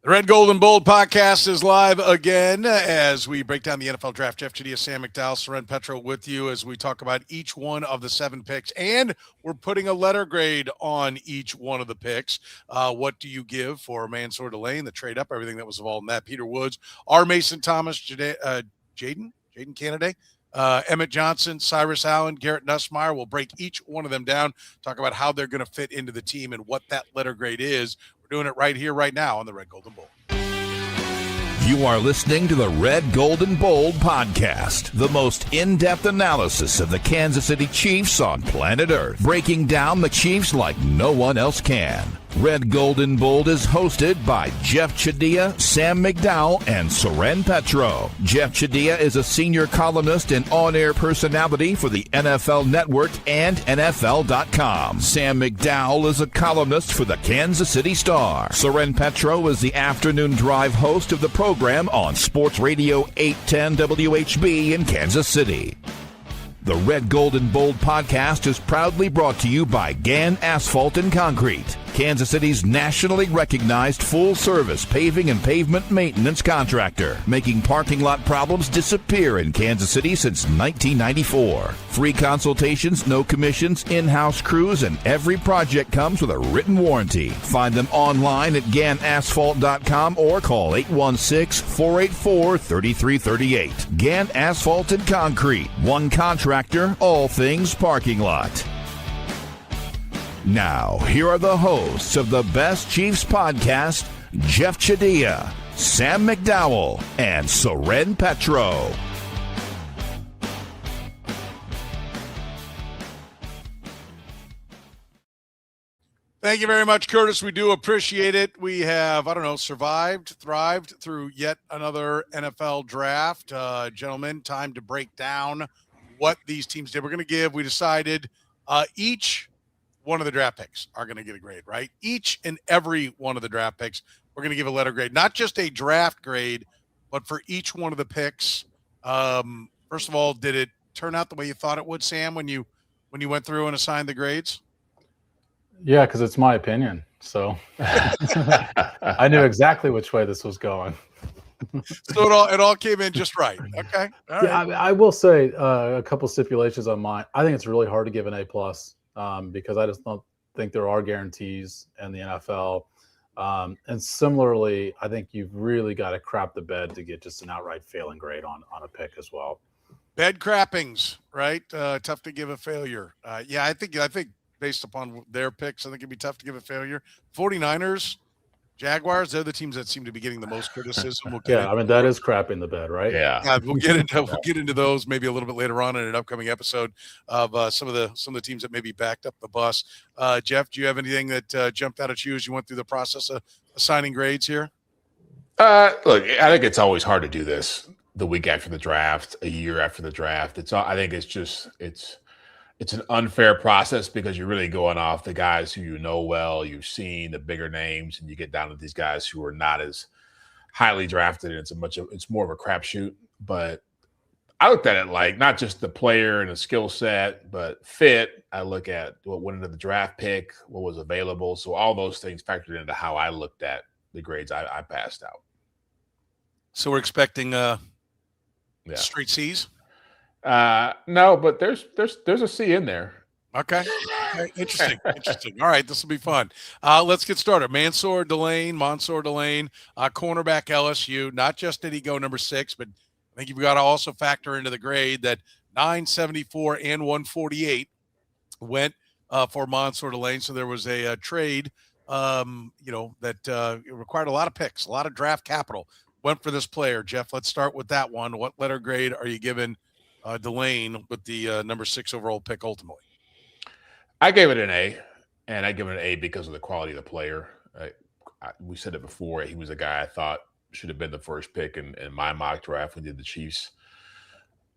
The Red, Gold, and Bold podcast is live again as we break down the NFL draft. Jeff Chadiha, Sam McDowell, Soren Petro with you as we talk about each one of the 7 picks. And we're putting a letter grade on each one of the picks. What do you give for Mansour Delane, the trade up, everything that was involved in that? Peter Woods, R. Mason Thomas, Jaden Candidate, Emmett Johnson, Cyrus Allen, Garrett Nusmire. We'll break each one of them down, talk about how they're going to fit into the team and what that letter grade is. We're doing it right here, right now on the Red, Gold, and Bold. You are listening to the Red, Gold, and Bold podcast, the most in-depth analysis of the Kansas City Chiefs on planet Earth, breaking down the Chiefs like no one else can. Red, Gold, and Bold is hosted by Jeff Chadiha, Sam McDowell, and Soren Petro. Jeff Chadiha is a senior columnist and on-air personality for the NFL Network and NFL.com. Sam McDowell is a columnist for the Kansas City Star. Soren Petro is the afternoon drive host of the program on Sports Radio 810 WHB in Kansas City. The Red, Gold, and Bold podcast is proudly brought to you by Gann Asphalt and Concrete, Kansas City's nationally recognized full-service paving and pavement maintenance contractor, making parking lot problems disappear in Kansas City since 1994. Free consultations, no commissions, in-house crews, and every project comes with a written warranty. Find them online at GannAsphalt.com or call 816-484-3338. Gann Asphalt and Concrete, one contractor, all things parking lot. Now, here are the hosts of the Best Chiefs podcast, Jeff Chadiha, Sam McDowell, and Soren Petro. Thank you very much, Curtis. We do appreciate it. We have, thrived through yet another NFL draft. Gentlemen, time to break down what these teams did. We decided each one of the draft picks are going to get a grade, right? Each and every one of the draft picks, we're going to give a letter grade, not just a draft grade, but for each one of the picks. First of all, did it turn out the way you thought it would, Sam, when you went through and assigned the grades? Yeah, because it's my opinion. So I knew exactly which way this was going. So it all came in just right. Okay. All right. I will say a couple stipulations on mine. I think it's really hard to give an A+. Because I just don't think there are guarantees in the NFL. And similarly, I think you've really got to crap the bed to get just an outright failing grade on a pick as well. Bed crappings, right? Tough to give a failure. I think based upon their picks, I think it'd be tough to give a failure. 49ers, Jaguars, they're the teams that seem to be getting the most criticism. That is crapping the bed, right? Yeah, we'll get into those maybe a little bit later on in an upcoming episode of some of the teams that maybe backed up the bus. Jeff, do you have anything that jumped out at you as you went through the process of assigning grades here? Look, I think it's always hard to do this the week after the draft, a year after the draft. I think it's an unfair process because you're really going off the guys who you know well, you've seen the bigger names, and you get down to these guys who are not as highly drafted, and it's more of a crapshoot. But I looked at it like not just the player and the skill set, but fit. I look at what went into the draft pick, what was available. So all those things factored into how I looked at the grades I passed out. So we're expecting straight C's? No, but there's a C in there. Okay. Interesting. All right, this will be fun. Let's get started. Mansour Delane, cornerback LSU. Not just did he go number 6, but I think you've got to also factor into the grade that 974 and 148 went for Mansour Delane. So there was a trade, that required a lot of picks, a lot of draft capital went for this player. Jeff, let's start with that one. What letter grade are you giving Delane with the number 6 overall pick ultimately? I gave it an A, and I give it an A because of the quality of the player. We said it before. He was a guy I thought should have been the first pick in my mock draft. We did the Chiefs,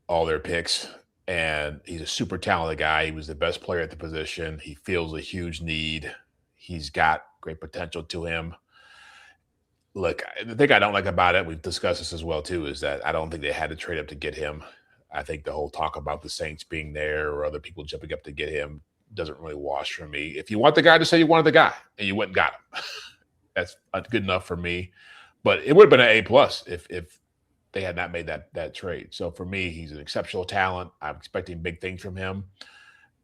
all their picks, and he's a super talented guy. He was the best player at the position. He feels a huge need. He's got great potential to him. Look, the thing I don't like about it, we've discussed this as well too, is that I don't think they had to trade up to get him. I think the whole talk about the Saints being there or other people jumping up to get him doesn't really wash for me. If you want the guy, to say you wanted the guy and you went and got him. That's good enough for me. But it would have been an A+ if they had not made that trade. So for me, he's an exceptional talent. I'm expecting big things from him,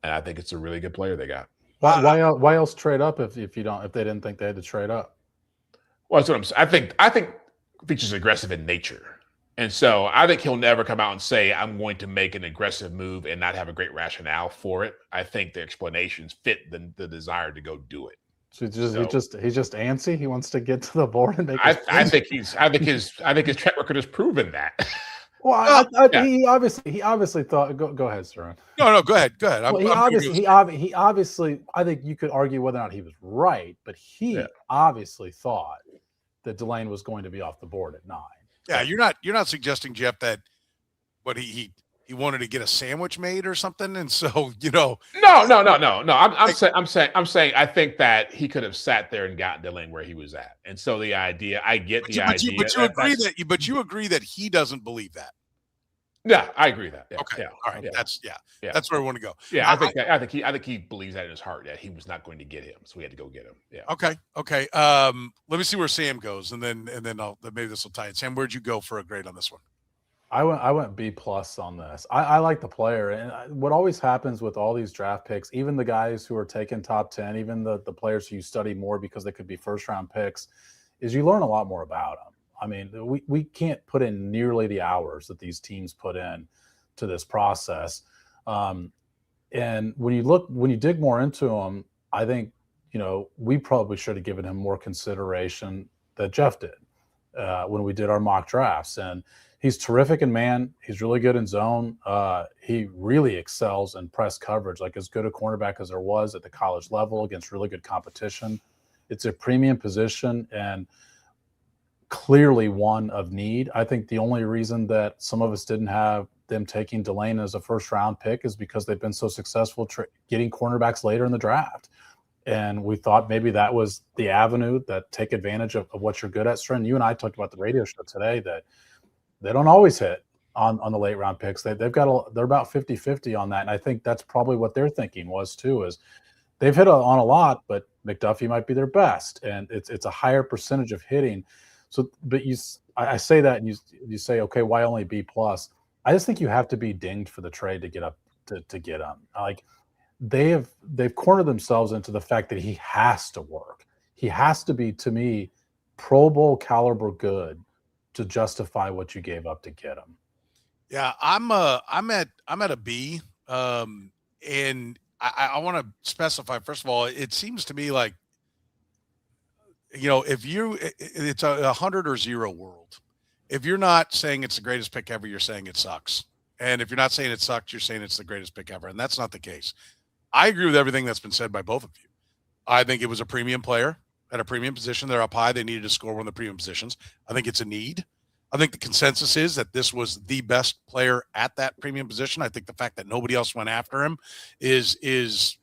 and I think it's a really good player they got. Why else trade up if they didn't think they had to trade up? Well, that's what I'm saying. I think Feature's aggressive in nature. And so I think he'll never come out and say, I'm going to make an aggressive move and not have a great rationale for it. I think the explanations fit the desire to go do it. So he's just antsy. He wants to get to the board and make. I think his track record has proven that. Well, he obviously thought. Go ahead, Soren. No, go ahead. Well, he obviously. I think you could argue whether or not he was right, but he obviously thought that Delane was going to be off the board at 9. Yeah, you're not suggesting, Jeff, that what he wanted to get a sandwich made or something, and so No. I'm saying I think that he could have sat there and gotten Delane where he was at, and so the idea, I get the idea. But you agree that he doesn't believe that. Yeah, I agree with that. Yeah, okay, yeah, all right, yeah. That's where I want to go. Yeah, I think he believes that in his heart that he was not going to get him, so we had to go get him. Yeah. Okay. Let me see where Sam goes, and then maybe this will tie it. Sam, where'd you go for a grade on this one? I went B+ on this. I like the player, and what always happens with all these draft picks, even the guys who are taken top 10, even the players who you study more because they could be first-round picks, is you learn a lot more about them. I mean, we can't put in nearly the hours that these teams put in to this process. And when you dig more into him, I think, we probably should have given him more consideration that Jeff did when we did our mock drafts. And he's terrific in man. He's really good in zone. He really excels in press coverage, like as good a cornerback as there was at the college level against really good competition. It's a premium position and clearly one of need. I think the only reason that some of us didn't have them taking Delane as a first-round pick is because they've been so successful getting cornerbacks later in the draft. And we thought maybe that was the avenue that take advantage of what you're good at. Stren, you and I talked about the radio show today that they don't always hit on the late round picks. They're about 50-50 on that. And I think that's probably what their thinking was too, is they've hit on a lot, but McDuffie might be their best. And it's a higher percentage of hitting. So, but I say that and you say, okay, why only B+? I just think you have to be dinged for the trade to get up to get him. Like they've cornered themselves into the fact that he has to work. He has to be, to me, Pro Bowl caliber good to justify what you gave up to get him. Yeah, I'm at a B. And I want to specify, first of all, it seems to me like, it's a 100 or 0 world. If you're not saying it's the greatest pick ever, you're saying it sucks. And if you're not saying it sucks, you're saying it's the greatest pick ever. And that's not the case. I agree with everything that's been said by both of you. I think it was a premium player at a premium position. They're up high. They needed to score one of the premium positions. I think it's a need. I think the consensus is that this was the best player at that premium position. I think the fact that nobody else went after him is it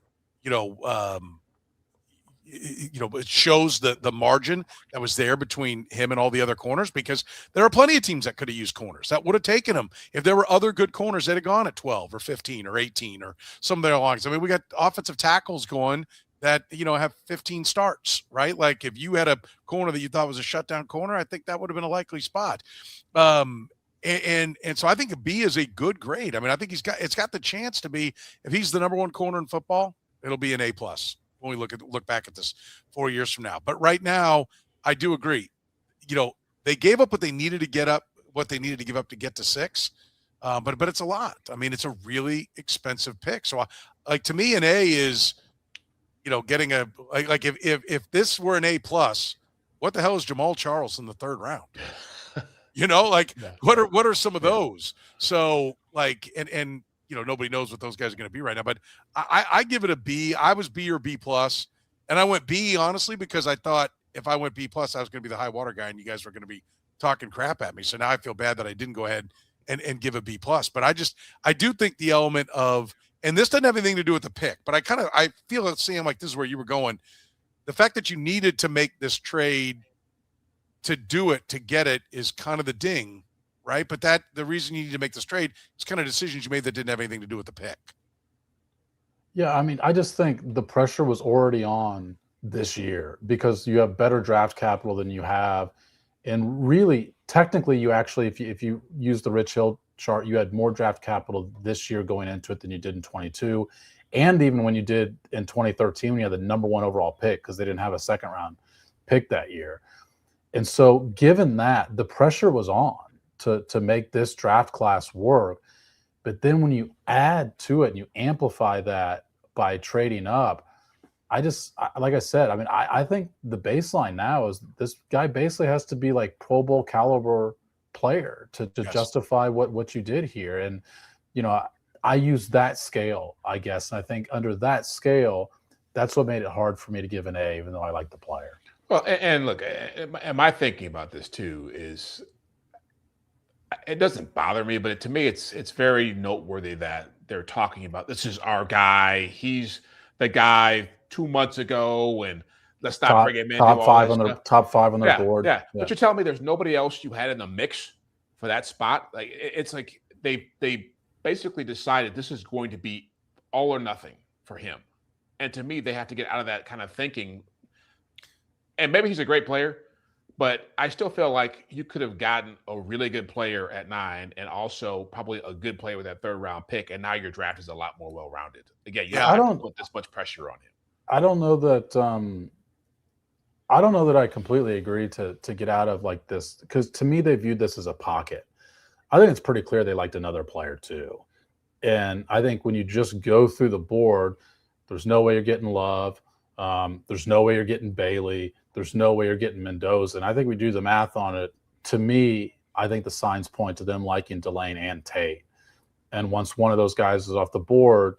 shows the margin that was there between him and all the other corners, because there are plenty of teams that could have used corners that would have taken him. If there were other good corners, they'd have gone at 12 or 15 or 18 or some of their longs. I mean, we got offensive tackles going that, have 15 starts, right? Like if you had a corner that you thought was a shutdown corner, I think that would have been a likely spot. And so I think a B is a good grade. I mean, I think it's got the chance to be, if he's the number one corner in football, it'll be an A+ when we look back at this 4 years from now. But right now, I do agree. They gave up what they needed to give up to get to 6. But it's a lot. I mean, it's a really expensive pick. So to me, an A is, getting if this were an A+, what the hell is Jamal Charles in the 3rd round? What are some of those? So and nobody knows what those guys are going to be right now, but I give it a B. I was B or B+, and I went B, honestly, because I thought if I went B+, I was going to be the high water guy, and you guys were going to be talking crap at me. So now I feel bad that I didn't go ahead and give a B+. But I do think the element of, and this doesn't have anything to do with the pick, but I feel, Sam, like this is where you were going. The fact that you needed to make this trade to do it, to get it, is kind of the ding, right? But the reason you need to make this trade is kind of decisions you made that didn't have anything to do with the pick. Yeah, I mean, I just think the pressure was already on this year because you have better draft capital than you have. And really, technically, you actually, if you use the Rich Hill chart, you had more draft capital this year going into it than you did in 22, and even when you did in 2013 when you had the number 1 overall pick, because they didn't have a second round pick that year. And so, given that, the pressure was on to make this draft class work. But then when you add to it and you amplify that by trading up, like I said, I mean, I think the baseline now is this guy basically has to be like Pro Bowl caliber player to Yes. justify what you did here. And, you know, I use that scale, I guess. And I think under that scale, that's what made it hard for me to give an A, even though I like the player. Well, and look, and my thinking about this too is it doesn't bother me, but to me, it's very noteworthy that they're talking about this is our guy. He's the guy 2 months ago, and let's not bring him in. Top 5 on their board. Yeah, but you're telling me there's nobody else you had in the mix for that spot? Like it's like they basically decided this is going to be all or nothing for him, and to me, they have to get out of that kind of thinking. And maybe he's a great player, but I still feel like you could have gotten a really good player at 9 and also probably a good player with that 3rd round pick. And now your draft is a lot more well-rounded. Again, you don't put this much pressure on him. I don't know that I completely agree to get out of like this, because to me, they viewed this as a pocket. I think it's pretty clear they liked another player too. And I think when you just go through the board, there's no way you're getting Love. There's no way you're getting Bailey. There's no way you're getting Mendoza. And I think we do the math on it. To me, I think the signs point to them liking Delane and Tate. And once one of those guys is off the board,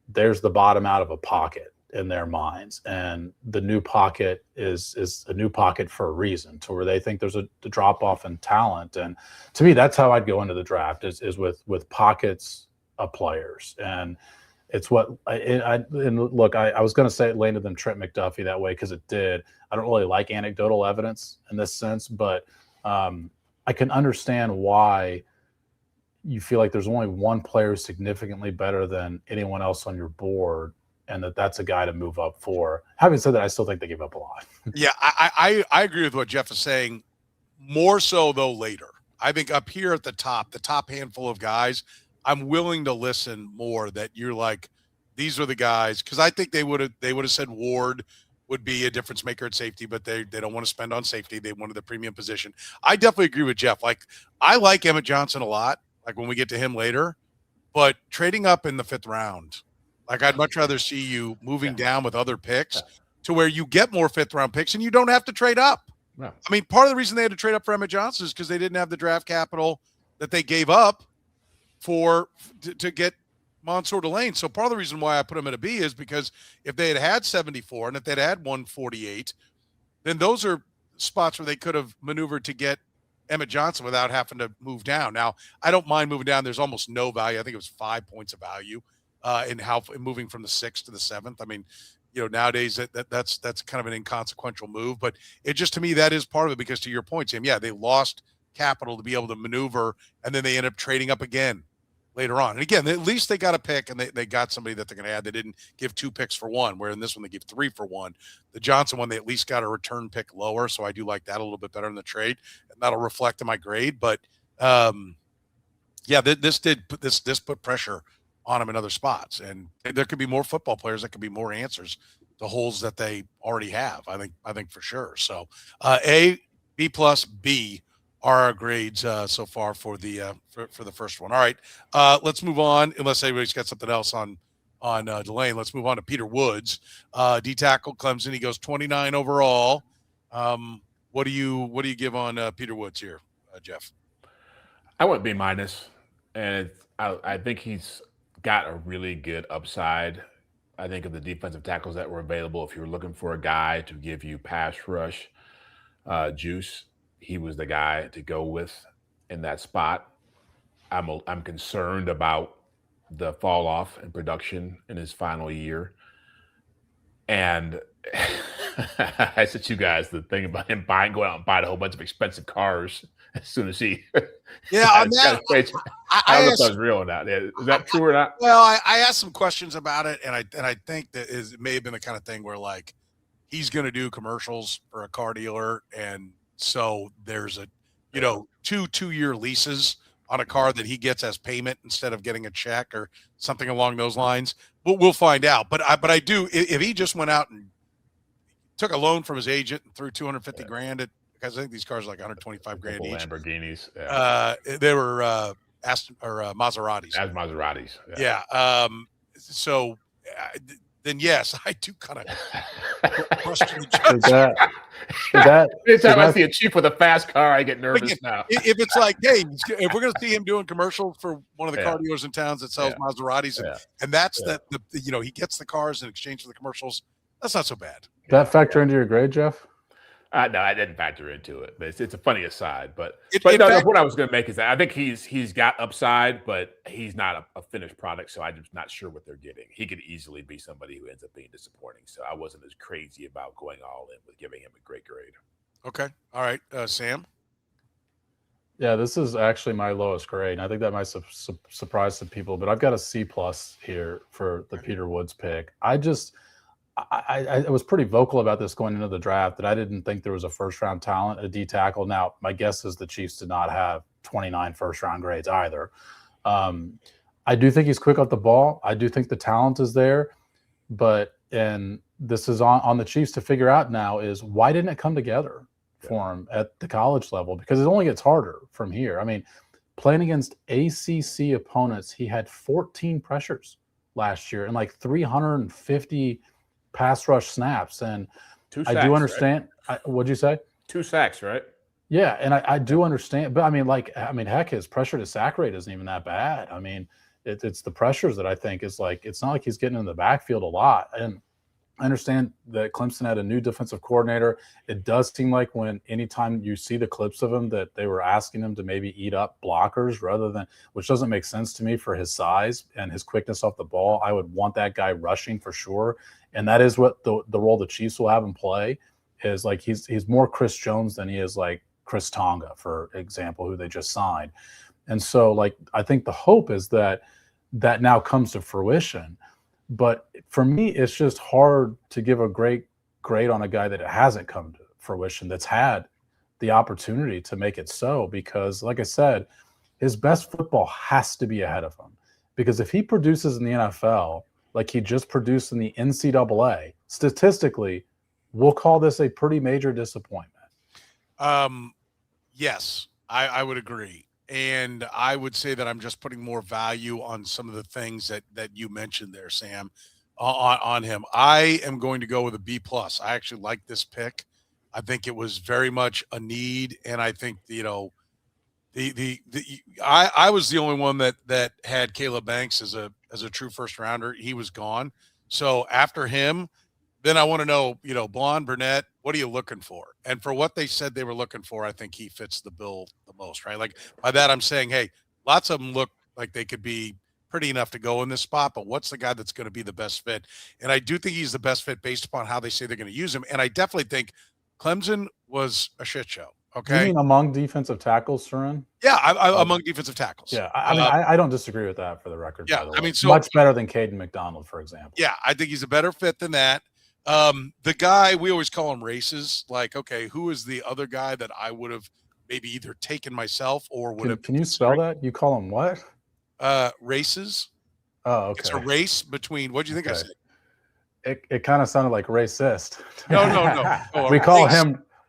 there's the bottom out of a pocket in their minds. And the new pocket is a new pocket for a reason, to where they think there's a drop off in talent. And to me, that's how I'd go into the draft is with pockets of players. And it's what and look, I was going to say it landed them Trent McDuffie that way because it did. I don't really like anecdotal evidence in this sense, but I can understand why you feel like there's only one player significantly better than anyone else on your board, and that's a guy to move up for. Having said that, I still think they gave up a lot. Yeah, I agree with what Jeff is saying. More so though later. I think up here at the top handful of guys, I'm willing to listen more that you're like, these are the guys, because I think they would have said Ward would be a difference maker at safety, but they don't want to spend on safety. They wanted the premium position. I definitely agree with Jeff. Like, I like Emmett Johnson a lot, like when we get to him later, but trading up in the 5th round, like I'd much rather see you moving down with other picks to where you get more 5th round picks and you don't have to trade up. No. I mean, part of the reason they had to trade up for Emmett Johnson is because they didn't have the draft capital that they gave up to get Mansour Delane. So part of the reason why I put him at a B is because if they had 74 and if they'd had 148, then those are spots where they could have maneuvered to get Emmett Johnson without having to move down. Now, I don't mind moving down. There's almost no value. I think it was 5 points of value in moving from the 6th to the 7th. I mean, you know, nowadays that's kind of an inconsequential move, but it just, to me, that is part of it, because to your point, Sam, yeah, they lost capital to be able to maneuver, and then they end up trading up again later on. And again, at least they got a pick, and they got somebody that they're going to add. They didn't give 2 picks for 1, where in this one they give 3 for 1. The Johnson one, they at least got a return pick lower, so I do like that a little bit better in the trade, and that'll reflect in my grade. But yeah, this put pressure on them in other spots, and there could be more football players that could be more answers to holes that they already have. I think for sure. So A, B plus, B are our grades so far for the first one. All right, let's move on. Unless anybody's got something else on Delane, let's move on to Peter Woods, D tackle, Clemson. He goes 29 overall. What do you give on Peter Woods here, Jeff? I went B minus, and I think he's got a really good upside. I think of the defensive tackles that were available, if you were looking for a guy to give you pass rush juice, he was the guy to go with in that spot. I'm concerned about the fall off in production in his final year. And I said to you guys the thing about him go out and buy a whole bunch of expensive cars as soon as he I don't know if that was real or not. Is that true or not? Well, I asked some questions about it, and I think that it may have been the kind of thing where, like, he's going to do commercials for a car dealer, and So there's a, 2-year leases on a car that he gets as payment instead of getting a check or something along those lines. But we'll find out. But I do, if he just went out and took a loan from his agent and threw 250 grand at, because I think these cars are like 125 grand each. Lamborghinis. They were Aston or Maseratis. As Maseratis. Yeah. So then yes, I do kind of question the judge. Anytime I see a chief with a fast car, I get nervous now. If it's like, hey, if we're going to see him doing commercials for one of the car dealers in towns that sells Maseratis, and that's he gets the cars in exchange for the commercials, that's not so bad. Did that factor into your grade, Jeff? No, I didn't factor into it, but it's a funny aside. But what I was going to make is that I think he's got upside, but he's not a finished product. So I'm just not sure what they're getting. He could easily be somebody who ends up being disappointing. So I wasn't as crazy about going all in with giving him a great grade. Okay, all right, Sam. Yeah, this is actually my lowest grade. And I think that might surprise some people, but I've got a C+ here for the Peter Woods pick. I was pretty vocal about this going into the draft that I didn't think there was a first-round talent, a D tackle. Now, my guess is the Chiefs did not have 29 first-round grades either. I do think he's quick off the ball. I do think the talent is there. And this is on the Chiefs to figure out now is why didn't it come together for him at the college level? Because it only gets harder from here. I mean, playing against ACC opponents, he had 14 pressures last year and like 350 pass rush snaps. And 2 sacks, I do understand. Right? What'd you say? 2 sacks, right? Yeah. And I do understand, but heck, his pressure to sack rate isn't even that bad. I mean, it's the pressures that I think is like, it's not like he's getting in the backfield a lot. And I understand that Clemson had a new defensive coordinator. It does seem like anytime you see the clips of him that they were asking him to maybe eat up blockers rather than, which doesn't make sense to me for his size and his quickness off the ball. I would want that guy rushing for sure. And that is what the role the Chiefs will have him play is like, he's more Chris Jones than he is like Chris Tonga, for example, who they just signed. And so like, I think the hope is that now comes to fruition. But for me, it's just hard to give a great grade on a guy that it hasn't come to fruition, that's had the opportunity to make it so, because like I said, his best football has to be ahead of him. Because if he produces in the NFL like he just produced in the NCAA, statistically, we'll call this a pretty major disappointment. Yes, I would agree. And I would say that I'm just putting more value on some of the things that you mentioned there, Sam, on him. I am going to go with a B+. I actually like this pick. I think it was very much a need. And I think, I was the only one that had Caleb Banks as a true first rounder. He was gone. So after him, then I want to know, Blonde, Burnett, what are you looking for? And for what they said they were looking for, I think he fits the bill the most, right? Like by that, I'm saying, hey, lots of them look like they could be pretty enough to go in this spot, but what's the guy that's going to be the best fit? And I do think he's the best fit based upon how they say they're going to use him. And I definitely think Clemson was a shit show. Okay. You mean among defensive tackles, Soren? Yeah, among defensive tackles. Yeah, I don't disagree with that for the record. Yeah, by the way. so much better than Caden McDonald, for example. Yeah, I think he's a better fit than that. The guy, we always call him races. Like, okay, who is the other guy that I would have maybe either taken myself or would have? Can you spell that? You call him what? Races. Oh, okay. It's a race between. What do you think I said? It kind of sounded like racist. No.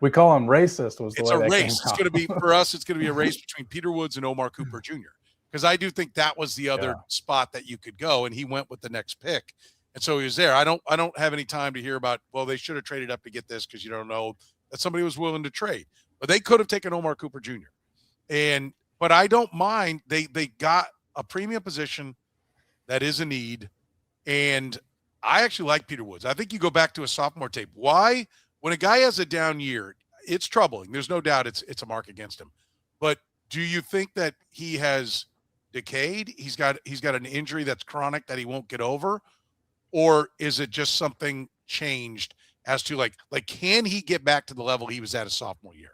We call him racist. It's a race. It's going to be for us. It's going to be a race between Peter Woods and Omar Cooper Jr. Because I do think that was the other spot that you could go, and he went with the next pick. And so he was there. I don't have any time to hear about, well, they should have traded up to get this because you don't know that somebody was willing to trade. But they could have taken Omar Cooper Jr. But I don't mind. They got a premium position that is a need. And I actually like Peter Woods. I think you go back to a sophomore tape. Why? When a guy has a down year, it's troubling. There's no doubt it's a mark against him. But do you think that he has decayed? He's got an injury that's chronic that he won't get over? Or is it just something changed as to like can he get back to the level he was at his sophomore year?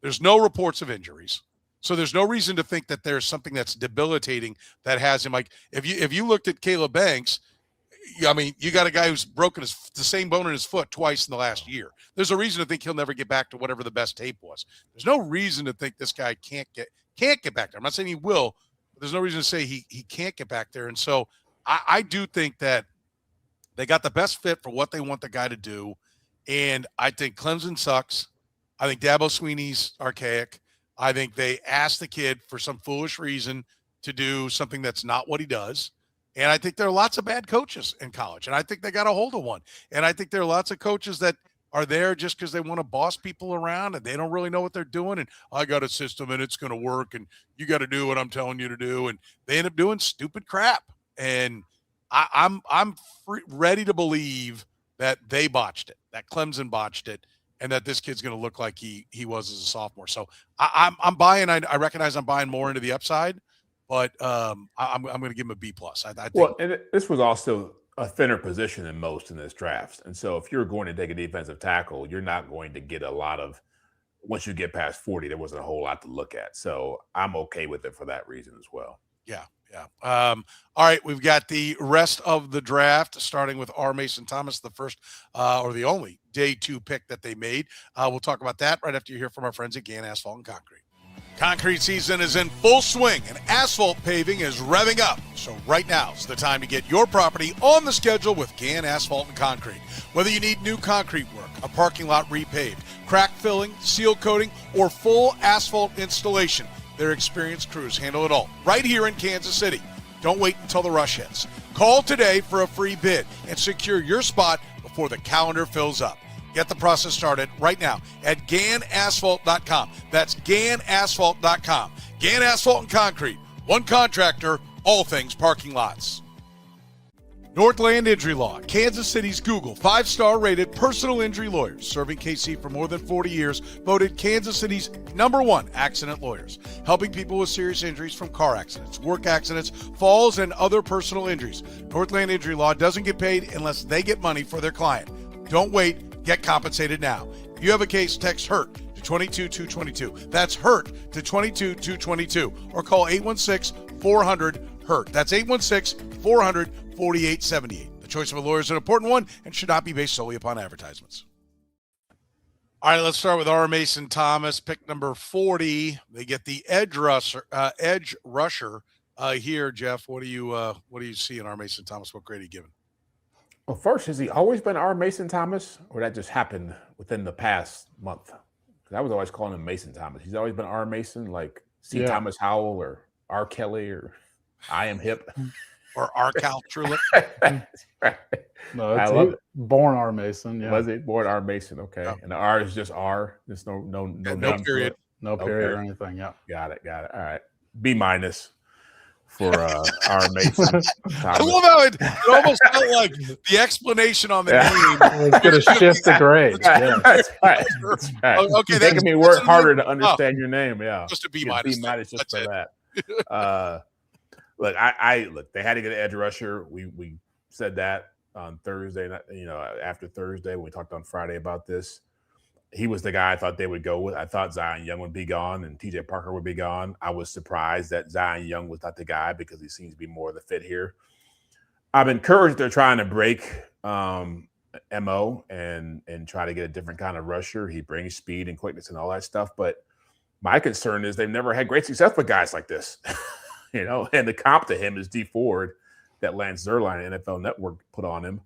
There's no reports of injuries. So there's no reason to think that there's something that's debilitating that has him. Like if you looked at Caleb Banks, I mean, you got a guy who's broken the same bone in his foot twice in the last year. There's a reason to think he'll never get back to whatever the best tape was. There's no reason to think this guy can't get back there. I'm not saying he will, but there's no reason to say he can't get back there. And so I do think that they got the best fit for what they want the guy to do. And I think Clemson sucks. I think Dabo Sweeney's archaic. I think they asked the kid for some foolish reason to do something that's not what he does. And I think there are lots of bad coaches in college. And I think they got a hold of one. And I think there are lots of coaches that are there just because they want to boss people around and they don't really know what they're doing. And I got a system and it's going to work and you got to do what I'm telling you to do. And they end up doing stupid crap. And I'm ready to believe that they botched it, that Clemson botched it, and that this kid's going to look like he was as a sophomore. So I'm buying. I recognize I'm buying more into the upside, but I'm going to give him a B+. I think. Well, and this was also a thinner position than most in this draft, and so if you're going to take a defensive tackle, you're not going to get a lot of. Once you get past 40, there wasn't a whole lot to look at. So I'm okay with it for that reason as well. Yeah. All right, we've got the rest of the draft, starting with R. Mason Thomas, the first or the only day 2 pick that they made. We'll talk about that right after you hear from our friends at Gann Asphalt and Concrete. Concrete season is in full swing, and asphalt paving is revving up. So right now is the time to get your property on the schedule with Gann Asphalt and Concrete. Whether you need new concrete work, a parking lot repaved, crack filling, seal coating, or full asphalt installation, their experienced crews handle it all right here in Kansas City. Don't wait until the rush hits. Call today for a free bid and secure your spot before the calendar fills up. Get the process started right now at GannAsphalt.com. That's GannAsphalt.com. Gann Asphalt and Concrete. One contractor, all things parking lots. Northland Injury Law, Kansas City's Google 5-star rated personal injury lawyers, serving KC for more than 40 years, voted Kansas City's #1 accident lawyers, helping people with serious injuries from car accidents, work accidents, falls, and other personal injuries. Northland Injury Law doesn't get paid unless they get money for their client. Don't wait, get compensated now. If you have a case, text HURT to 22222. That's HURT to 22222, or call 816-400-HURT. That's 816-400-4878. The choice of a lawyer is an important one and should not be based solely upon advertisements. All right, let's start with R. Mason Thomas, pick number 40. They get the edge rusher here. Jeff, what do you see in R. Mason Thomas? What grade are you giving? Well, first, has he always been R. Mason Thomas, or that just happened within the past month? Because I was always calling him Mason Thomas. He's always been R. Mason, like C. Thomas Howell or R. Kelly or I Am Hip. Or R. Cal Trulick. Right. No, it's born R. Mason. Yeah. Was it born R. Mason? Okay. Yeah. And the R is just R. There's no period. No period or anything. Yeah. Got it. All right. B- for R. Mason. I love how it almost felt like the explanation on the name was going to shift the grade. Yeah. That's right. Okay, you're making me work harder to understand your name. Yeah, just a B-. B- just for that. Look, look. They had to get an edge rusher. We said that on Thursday. After Thursday when we talked on Friday about this. He was the guy I thought they would go with. I thought Zion Young would be gone and TJ Parker would be gone. I was surprised that Zion Young was not the guy because he seems to be more of the fit here. I'm encouraged they're trying to break MO and try to get a different kind of rusher. He brings speed and quickness and all that stuff. But my concern is they've never had great success with guys like this. And the comp to him is D Ford that Lance Zierlein at NFL Network put on him.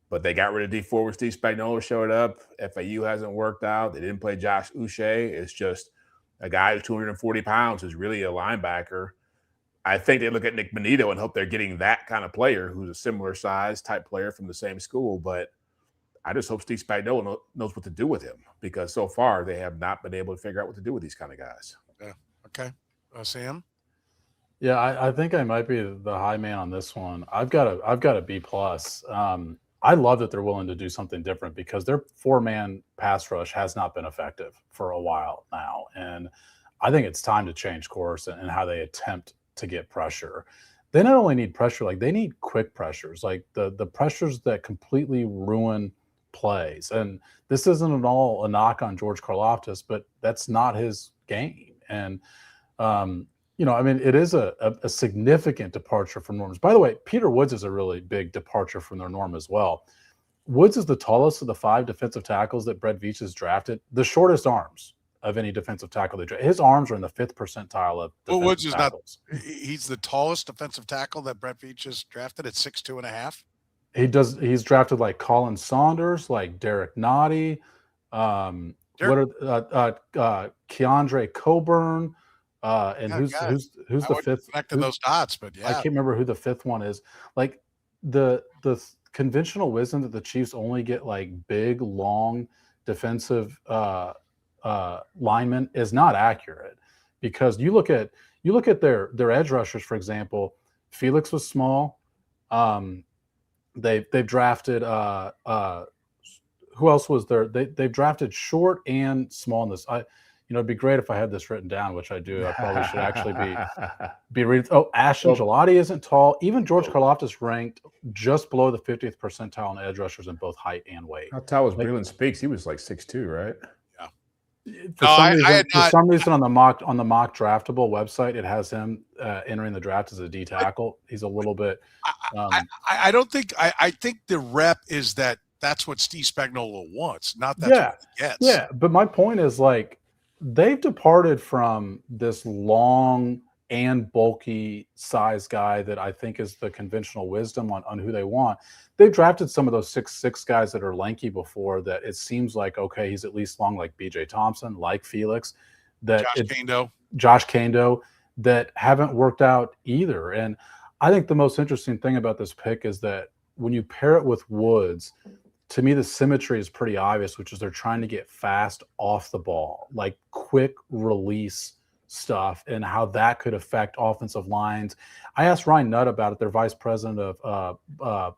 But they got rid of D Ford when Steve Spagnuolo showed up. FAU hasn't worked out. They didn't play Josh Uche. It's just a guy who's 240 pounds who's really a linebacker. I think they look at Nick Bonito and hope they're getting that kind of player who's a similar size type player from the same school. But I just hope Steve Spagnuolo knows what to do with him because so far they have not been able to figure out what to do with these kind of guys. Yeah. Okay. Sam? Yeah, I think I might be the high man on this one. I've got a B+. I love that they're willing to do something different because their 4-man pass rush has not been effective for a while now. And I think it's time to change course and how they attempt to get pressure. They not only need pressure, like they need quick pressures, like the pressures that completely ruin plays. And this isn't at all a knock on George Karlaftis, but that's not his game. And I mean, it is a significant departure from norms. By the way, Peter Woods is a really big departure from their norm as well. Woods is the tallest of the 5 defensive tackles that Brett Veach has drafted, the shortest arms of any defensive tackle. His arms are in the 5th percentile of defensive Woods is tackles. He's the tallest defensive tackle that Brett Veach has drafted at 6'2.5". He's drafted like Colin Saunders, like Garrett Nussmeier, Keandre Coburn, and who's the 5th? Connecting those dots, but yeah, I can't remember who the 5th one is. Like the conventional wisdom that the Chiefs only get like big, long defensive linemen is not accurate, because you look at their edge rushers, for example. Felix was small. They've drafted who else was there? They've drafted short and small in this. It'd be great if I had this written down, which I do. I probably should actually be reading. Oh, Ashton Gelati isn't tall. Even George Karlaftis ranked just below the 50th percentile in edge rushers in both height and weight. How tall was Breland Speaks? He was like 6'2", right? Yeah. For some reason on the mock draftable website, it has him entering the draft as a D tackle. He's a little bit. I don't think. I think the rep is that's what Steve Spagnuolo wants, not that's what he gets. Yeah, but my point is, like, they've departed from this long and bulky size guy that I think is the conventional wisdom on who they want. They've drafted some of those 6'6" guys that are lanky before, that it seems like, okay, he's at least long, like BJ Thompson, like Felix, Josh Kando, that haven't worked out either. And I think the most interesting thing about this pick is that when you pair it with Woods, to me, the symmetry is pretty obvious, which is they're trying to get fast off the ball, like quick release stuff, and how that could affect offensive lines. I asked Ryan Nutt about it, their vice president of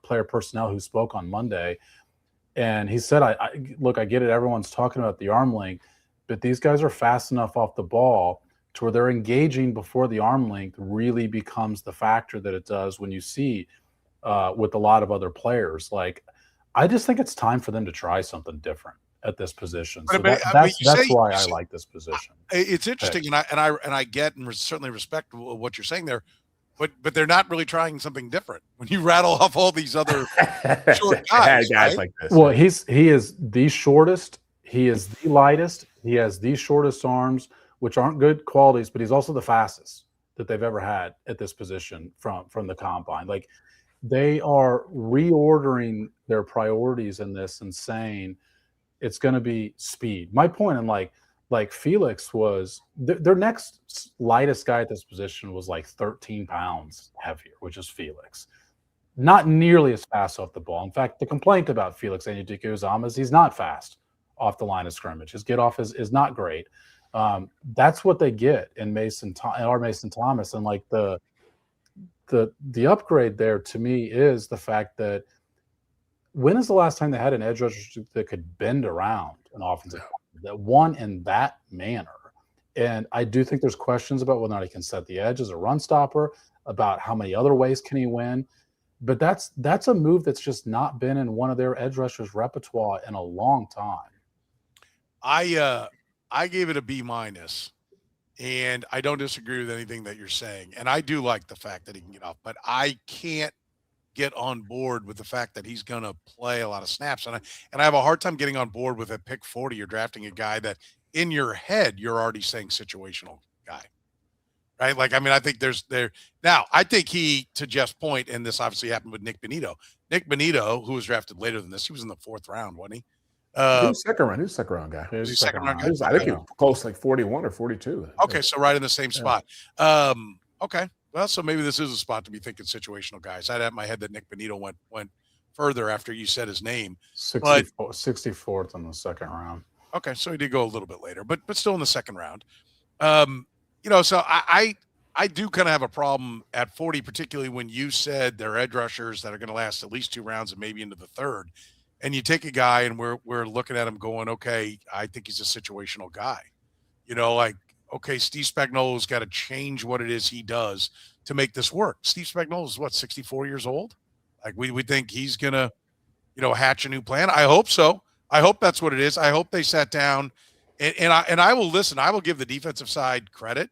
player personnel, who spoke on Monday, and he said, I get it. Everyone's talking about the arm length, but these guys are fast enough off the ball to where they're engaging before the arm length really becomes the factor that it does when you see with a lot of other players. Like, I just think it's time for them to try something different at this position. So that's why I like this position. It's interesting, and I get and certainly respect what you're saying there, but they're not really trying something different when you rattle off all these other short guys right? like this. Well, he is the shortest. He is the lightest. He has the shortest arms, which aren't good qualities, but he's also the fastest that they've ever had at this position from the combine. Like, they are reordering their priorities in this and saying it's going to be speed. My point in like Felix was their next lightest guy at this position was like 13 pounds heavier, which is Felix. Not nearly as fast off the ball. In fact, the complaint about Felix Anudike-Uzomah is he's not fast off the line of scrimmage. His get off is not great. That's what they get in Mason Thomas. And like the upgrade there to me is the fact that when is the last time they had an edge rusher that could bend around an offensive that won in that manner? And I do think there's questions about whether or not he can set the edge as a run stopper, about how many other ways can he win. But that's a move that's just not been in one of their edge rushers' repertoire in a long time. I gave it a B-, and I don't disagree with anything that you're saying. And I do like the fact that he can get off, but I can't get on board with the fact that he's going to play a lot of snaps. And I have a hard time getting on board with at pick 40, you're drafting a guy that in your head, you're already saying situational guy, right? Like, I mean, I think now I think to Jeff's point, and this obviously happened with Nick Bonito, who was drafted later than this. He was in the 4th round, wasn't he? He was second round guy. Was he second round guy? I think he was close, like 41 or 42. Okay, so right in the same spot. Okay, well, so maybe this is a spot to be thinking situational guys. I'd have in my head that Nick Bonito went further after you said his name. 64th in the 2nd round. Okay, so he did go a little bit later, but still in the 2nd round. So I do kind of have a problem at 40, particularly when you said they're edge rushers that are going to last at least 2 rounds and maybe into the 3rd. And you take a guy and we're looking at him going, okay, I think he's a situational guy. Like, okay, Steve Spagnuolo's got to change what it is he does to make this work. Steve Spagnuolo's 64 years old? Like, we think he's going to, hatch a new plan. I hope so. I hope that's what it is. I hope they sat down and I will listen. I will give the defensive side credit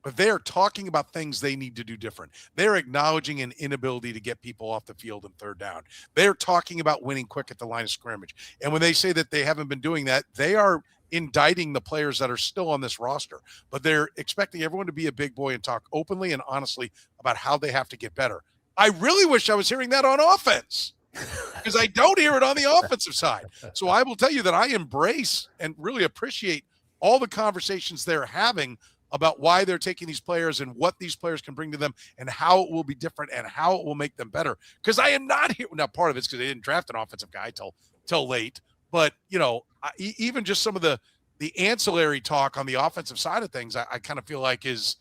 but they are talking about things they need to do different. They're acknowledging an inability to get people off the field in third down. They're talking about winning quick at the line of scrimmage. And when they say that they haven't been doing that, they are indicting the players that are still on this roster, but they're expecting everyone to be a big boy and talk openly and honestly about how they have to get better. I really wish I was hearing that on offense, because I don't hear it on the offensive side. So I will tell you that I embrace and really appreciate all the conversations they're having about why they're taking these players and what these players can bring to them and how it will be different and how it will make them better. Because I am not here. Now, part of it's because they didn't draft an offensive guy till late. But, even just some of the ancillary talk on the offensive side of things, I kind of feel like is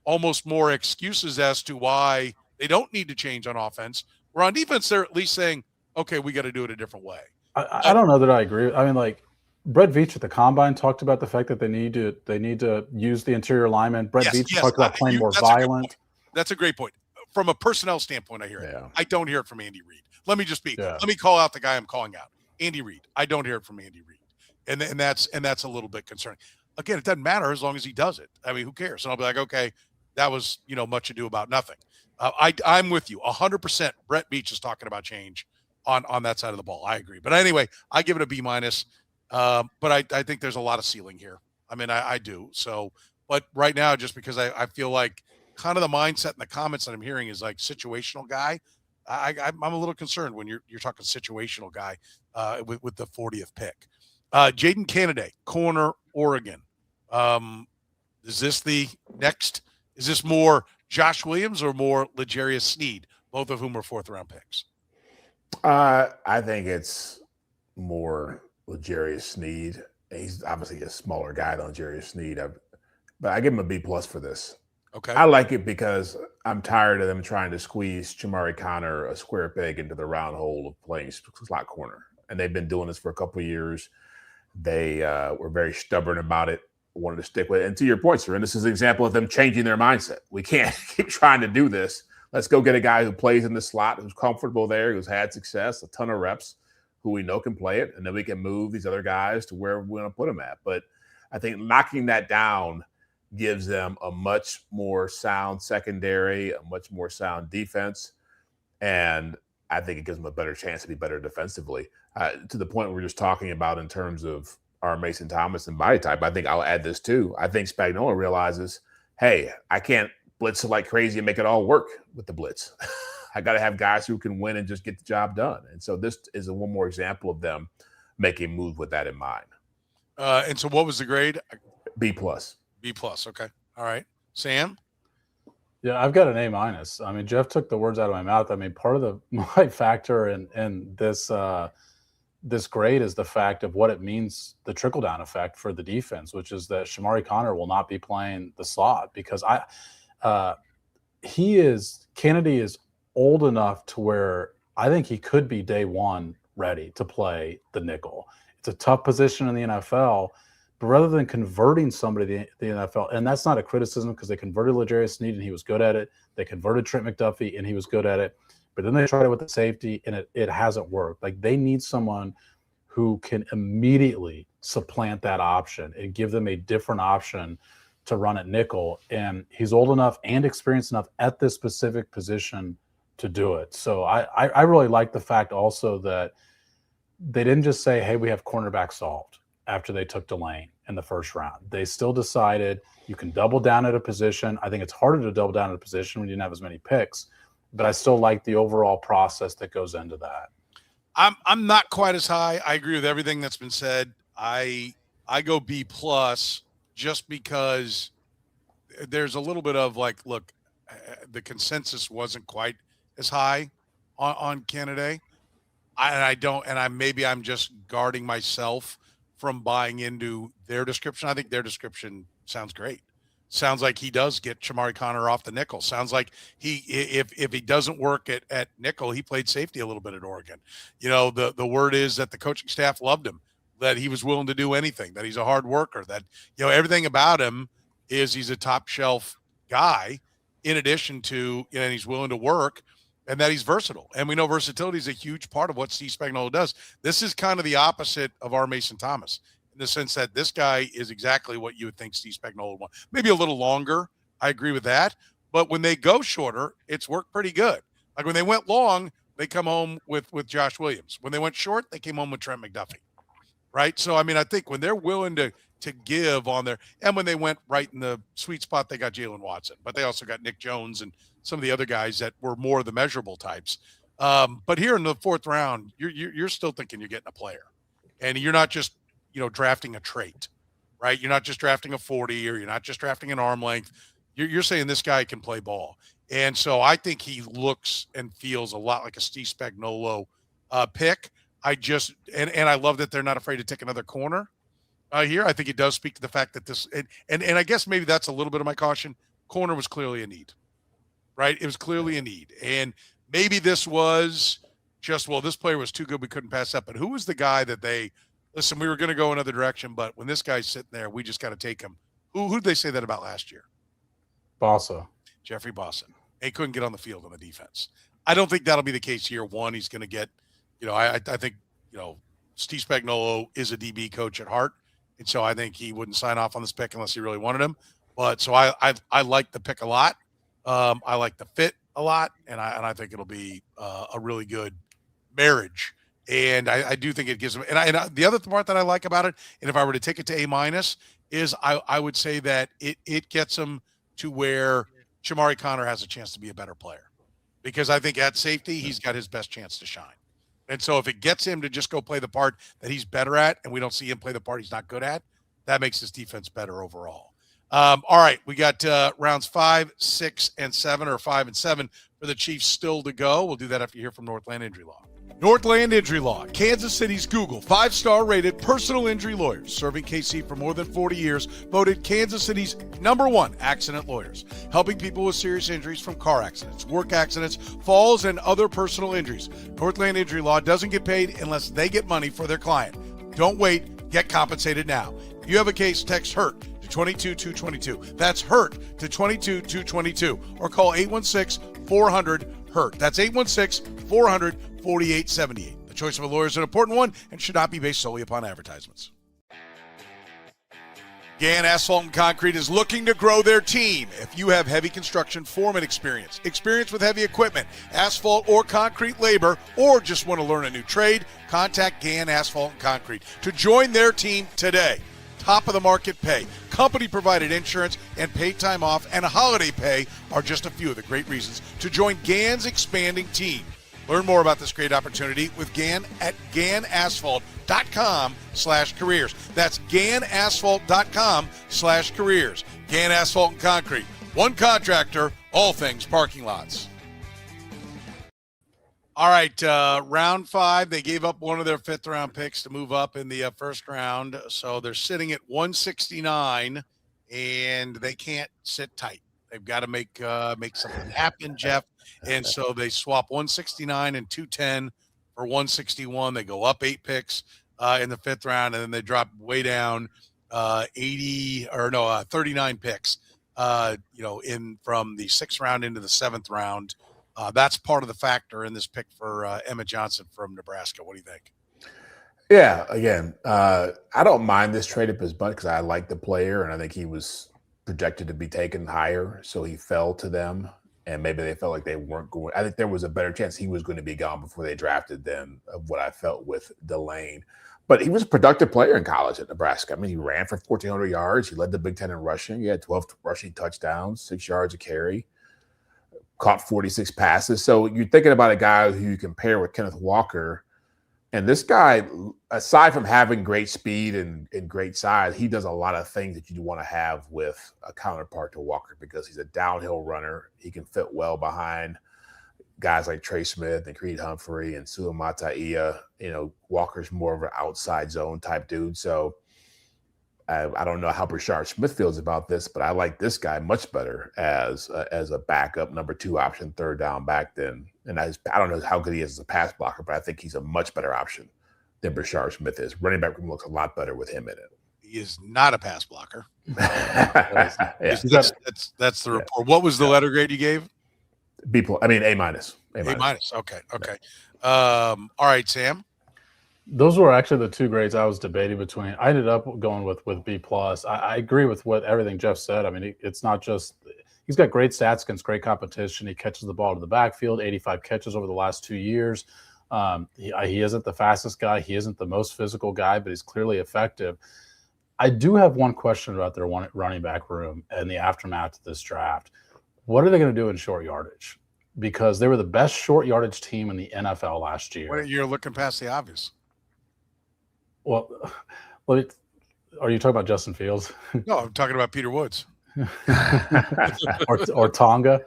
almost more excuses as to why they don't need to change on offense. Where on defense, they're at least saying, okay, we got to do it a different way. I don't know that I agree. I mean, like, Brett Veach at the Combine talked about the fact that they need to use the interior lineman. Brett Veach talked about playing more violent. That's a great point. From a personnel standpoint, I hear it. Yeah. I don't hear it from Andy Reid. Let me call out the guy I'm calling out. Andy Reid. I don't hear it from Andy Reid. And that's a little bit concerning. Again, it doesn't matter as long as he does it. I mean, who cares? And I'll be like, okay, that was, much ado about nothing. I'm with you 100%. Brett Veach is talking about change on that side of the ball. I agree. But anyway, I give it a B-. But I think there's a lot of ceiling here. I mean, I do. So, but right now, just because I feel like kind of the mindset and the comments that I'm hearing is like situational guy. I'm a little concerned when you're talking situational guy with the 40th pick. Jaden Candidate, corner, Oregon. Is this the next? Is this more Josh Williams or more L'Jarius Sneed, both of whom are fourth-round picks? I think it's more L'Jarius Sneed. He's obviously a smaller guy than L'Jarius Sneed, but I give him a B+ for this. Okay. I like it because I'm tired of them trying to squeeze Chamari Connor a square peg into the round hole of playing slot corner. And they've been doing this for a couple of years. They were very stubborn about it, wanted to stick with it. And to your point, sir, this is an example of them changing their mindset. We can't keep trying to do this. Let's go get a guy who plays in the slot, who's comfortable there, who's had success, a ton of reps, who we know can play it. And then we can move these other guys to where we want to put them at. But I think knocking that down gives them a much more sound secondary, a much more sound defense. And I think it gives them a better chance to be better defensively. To the point we're just talking about in terms of our Mason Thomas and body type, I think I'll add this too. I think Spagnuolo realizes, hey, I can't blitz like crazy and make it all work with the blitz. I got to have guys who can win and just get the job done. And so this is one more example of them making a move with that in mind. And so what was the grade? B+. B+. Okay. All right. Sam? Yeah, I've got an A-. I mean, Jeff took the words out of my mouth. I mean, part of my factor in this grade is the fact of what it means, the trickle-down effect for the defense, which is that Chamari Connor will not be playing the slot because Canady is old enough to where I think he could be day one ready to play the nickel. It's a tough position in the NFL, but rather than converting somebody to the NFL, and that's not a criticism because they converted L'Jarius Sneed and he was good at it. They converted Trent McDuffie and he was good at it. But then they tried it with the safety and it hasn't worked. Like they need someone who can immediately supplant that option and give them a different option to run at nickel. And he's old enough and experienced enough at this specific position to do it. So I really like the fact also that they didn't just say, hey, we have cornerback solved after they took Delane in the first round. They still decided you can double down at a position. I think it's harder to double down at a position when you didn't have as many picks, but I still like the overall process that goes into that. I'm not quite as high. I agree with everything that's been said. I go B+ just because there's a little bit of like, look, the consensus wasn't quite as high on Canada. I'm just guarding myself from buying into their description. I think their description sounds great. Sounds like he does get Chamari Connor off the nickel. Sounds like if he doesn't work at nickel, he played safety a little bit at Oregon. The word is that the coaching staff loved him, that he was willing to do anything, that he's a hard worker, that, everything about him is he's a top shelf guy in addition to, and he's willing to work and that he's versatile. And we know versatility is a huge part of what Steve Spagnuolo does. This is kind of the opposite of our Mason Thomas in the sense that this guy is exactly what you would think Steve Spagnuolo would want. Maybe a little longer, I agree with that. But when they go shorter, it's worked pretty good. Like when they went long, they come home with Josh Williams. When they went short, they came home with Trent McDuffie. Right. So, I mean, I think when they're willing to give on there, and when they went right in the sweet spot, they got Jalen Watson, but they also got Nick Jones and some of the other guys that were more the measurable types. But here in the fourth round, you're still thinking you're getting a player, and you're not just, drafting a trait, right? You're not just drafting a 40, or you're not just drafting an arm length. You're saying this guy can play ball. And so I think he looks and feels a lot like a Steve Spagnuolo pick. I love that they're not afraid to take another corner here. I think it does speak to the fact that this, and I guess maybe that's a little bit of my caution. Corner was clearly a need, right? It was clearly a need. And maybe this was just, this player was too good, we couldn't pass up. But who was the guy that listen, we were going to go another direction, but when this guy's sitting there, we just got to take him. Who did they say that about last year? Bossa. Jeffrey Bossa. He couldn't get on the field on the defense. I don't think that'll be the case year one. He's going to get, I think, Steve Spagnuolo is a DB coach at heart. And so I think he wouldn't sign off on this pick unless he really wanted him. But so I like the pick a lot. I like the fit a lot. And I think it'll be a really good marriage. And I do think it gives him, and the other part that I like about it, and if I were to take it to A-, is I would say that it gets him to where Shamari Connor has a chance to be a better player, because I think at safety, he's got his best chance to shine. And so if it gets him to just go play the part that he's better at, and we don't see him play the part he's not good at, that makes his defense better overall. All right, we got rounds 5, 6, and 7, or 5 and 7 for the Chiefs still to go. We'll do that after you hear from Northland Injury Law. Northland Injury Law, Kansas City's Google 5-star rated personal injury lawyers, serving KC for more than 40 years, voted Kansas City's #1 accident lawyers, helping people with serious injuries from car accidents, work accidents, falls, and other personal injuries. Northland Injury Law doesn't get paid unless they get money for their client. Don't wait, get compensated now. If you have a case, text HURT to 22222. That's HURT to 22222, or call 816-400-HURT. That's 816-400-4878. The choice of a lawyer is an important one and should not be based solely upon advertisements. Gann Asphalt and Concrete is looking to grow their team. If you have heavy construction foreman experience with heavy equipment, asphalt or concrete labor, or just want to learn a new trade, contact Gann Asphalt and Concrete to join their team today. Top of the market pay, company provided insurance, and paid time off and holiday pay are just a few of the great reasons to join Gann's expanding team. Learn more about this great opportunity with Gann at GannAsphalt.com/careers. That's GannAsphalt.com/careers. Gann Asphalt and Concrete. One contractor, all things parking lots. All right, round 5, they gave up one of their 5th-round picks to move up in the first round, so they're sitting at 169, and they can't sit tight. They've got to make something happen, Jeff, and so they swap 169 and 210 for 161. They go up 8 picks in the 5th round, and then they drop way down 39 picks, in from the 6th round into the 7th round. That's part of the factor in this pick for Emmett Johnson from Nebraska. What do you think? Yeah, again, I don't mind this trade up as much because I like the player, and I think he was projected to be taken higher, so he fell to them, and maybe they felt like they weren't going. I think there was a better chance he was going to be gone before they drafted than of what I felt with Delane. But he was a productive player in college at Nebraska. I mean, he ran for 1,400 yards. He led the Big Ten in rushing. He had 12 rushing touchdowns, 6 yards a carry. Caught 46 passes. So you're thinking about a guy who you compare with Kenneth Walker. And this guy, aside from having great speed and great size, he does a lot of things that you want to have with a counterpart to Walker, because he's a downhill runner. He can fit well behind guys like Trey Smith and Creed Humphrey and Suamataia. Walker's more of an outside zone type dude. So I don't know how Brashard Smith feels about this, but I like this guy much better as a backup number 2 option, 3rd down back I don't know how good he is as a pass blocker, but I think he's a much better option than Brashard Smith is. Running back room looks a lot better with him in it. He is not a pass blocker. Yeah. That's the report. What was the letter grade you gave? A-. A-. Okay. All right, Sam. Those were actually the 2 grades I was debating between. I ended up going with B+. I agree with everything Jeff said. I mean, it's not just he's got great stats against great competition. He catches the ball to the backfield, 85 catches over the last 2 years. He isn't the fastest guy. He isn't the most physical guy, but he's clearly effective. I do have one question about their running back room in the aftermath of this draft. What are they going to do in short yardage? Because they were the best short yardage team in the NFL last year. You're looking past the obvious. Well, are you talking about Justin Fields? No, I'm talking about Peter Woods. or Tonga.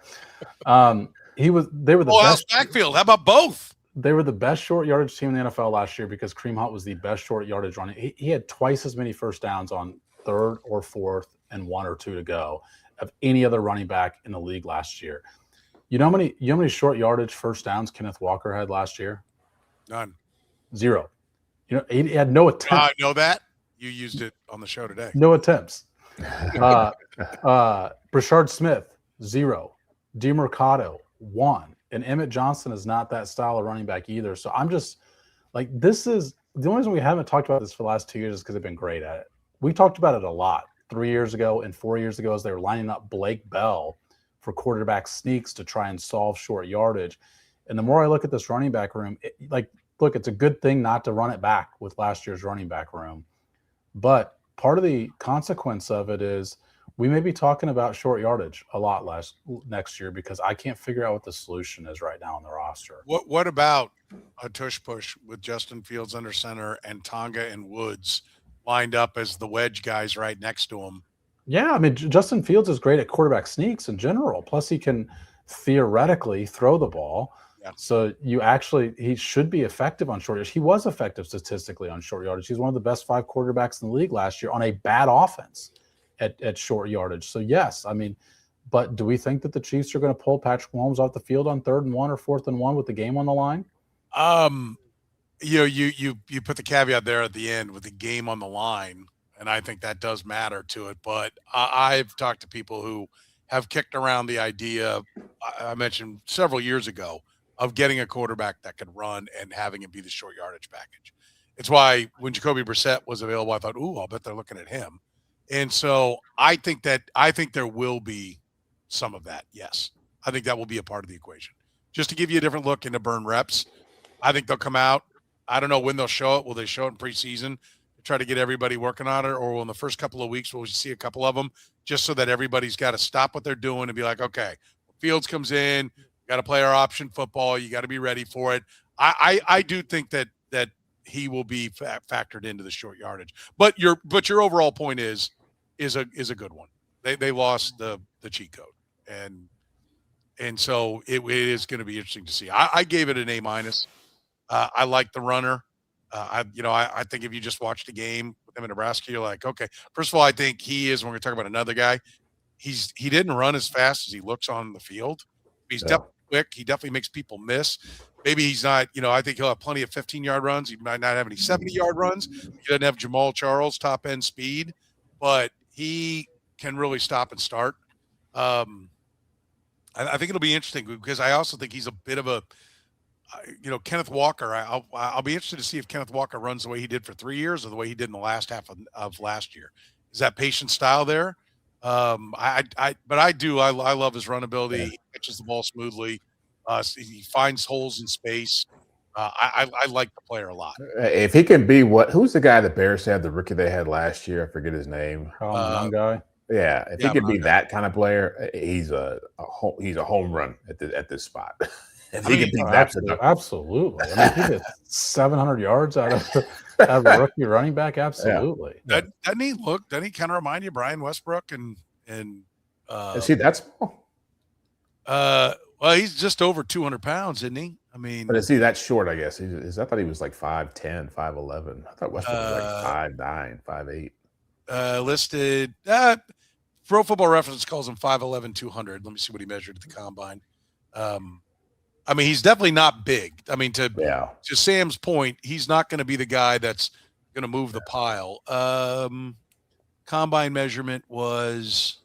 They were the best backfield. How about both? They were the best short yardage team in the NFL last year because Kareem Hunt was the best short yardage running. He had twice as many first downs on third or fourth and 1 or 2 to go of any other running back in the league last year. You know how many short yardage first downs Kenneth Walker had last year? None. 0. He had no attempts. I know that. You used it on the show today. No attempts. Brashard Smith, 0. DeMercado, 1. And Emmett Johnson is not that style of running back either. So I'm just like, this is the only reason we haven't talked about this for the last 2 years is because they've been great at it. We talked about it a lot 3 years ago and 4 years ago as they were lining up Blake Bell for quarterback sneaks to try and solve short yardage. And the more I look at this running back room, look, it's a good thing not to run it back with last year's running back room. But part of the consequence of it is we may be talking about short yardage a lot less next year because I can't figure out what the solution is right now on the roster. What about a tush push with Justin Fields under center and Tonga and Woods lined up as the wedge guys right next to him? Yeah, I mean, Justin Fields is great at quarterback sneaks in general. Plus, he can theoretically throw the ball. Yeah. So he should be effective on short yardage. He was effective statistically on short yardage. He's one of the best 5 quarterbacks in the league last year on a bad offense at short yardage. So yes, I mean, but do we think that the Chiefs are going to pull Patrick Mahomes off the field on 3rd and 1 or 4th and 1 with the game on the line? You put the caveat there at the end with the game on the line, and I think that does matter to it. But I've talked to people who have kicked around the idea I mentioned several years ago of getting a quarterback that could run and having it be the short yardage package. It's why when Jacoby Brissett was available, I thought, I'll bet they're looking at him. And so I think there will be some of that. Yes. I think that will be a part of the equation. Just to give you a different look into burn reps, I think they'll come out. I don't know when they'll show it. Will they show it in preseason to try to get everybody working on it? Or will in the first couple of weeks, we'll see a couple of them just so that everybody's got to stop what they're doing and be like, okay, Fields comes in, got to play our option football. You got to be ready for it. I do think that he will be factored into the short yardage. But your overall point is a good one. They lost the cheat code, and so it is going to be interesting to see. I gave it an A-. I like the runner. I think if you just watch the game with him in Nebraska, you're like, okay. First of all, I think he is. When we're going to talk about another guy, he didn't run as fast as he looks on the field. He's definitely quick. He definitely makes people miss. Maybe he's not, I think he'll have plenty of 15-yard runs. He might not have any 70-yard runs. He doesn't have Jamal Charles top end speed, but he can really stop and start. I think it'll be interesting because I also think he's a bit of a, Kenneth Walker. I'll be interested to see if Kenneth Walker runs the way he did for 3 years or the way he did in the last half of last year. Is that patient style there? I love his run ability. Yeah. He catches the ball smoothly. He finds holes in space. I like the player a lot. If he can be who's the guy the Bears had, the rookie they had last year? I forget his name. Young guy. Yeah, if he can be that kind of player, he's a home run at this spot. If he can be that, absolutely. I mean, he did 700 yards out of a rookie running back. Absolutely. Yeah. Doesn't he kind of remind you of Brian Westbrook and is he that small? Well, he's just over 200 pounds, isn't he? I mean, but is he that short? I guess I thought he was like 5'10", 5'11". I thought Westbrook was like 5'9", 5'8". Listed. Pro Football Reference calls him 5'11", 200. Let me see what he measured at the combine. I mean, he's definitely not big. I mean, to Sam's point, he's not going to be the guy that's going to move the pile. Combine measurement was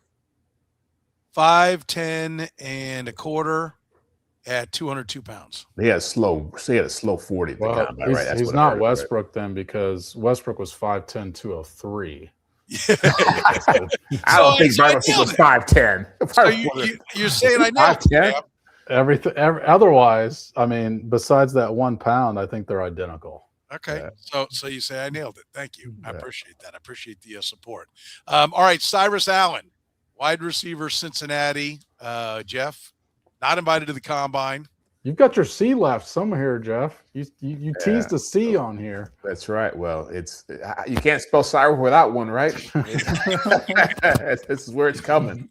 5'10" and a quarter at 202 pounds. He had a slow 40. Well, he's not Westbrook then, because Westbrook was 5'10", 203. I don't think Bryson was 5'10". So you're saying I nailed it. Yeah. Everything. Otherwise, I mean, besides that 1 pound, I think they're identical. Okay. Yeah. So you say I nailed it. Thank you. I appreciate that. I appreciate the support. All right. Cyrus Allen, wide receiver, Cincinnati. Jeff, not invited to the combine. You've got your C left somewhere here, Jeff. You teased a C on here. That's right. Well, you can't spell Cyrus without one, right? This is where it's coming.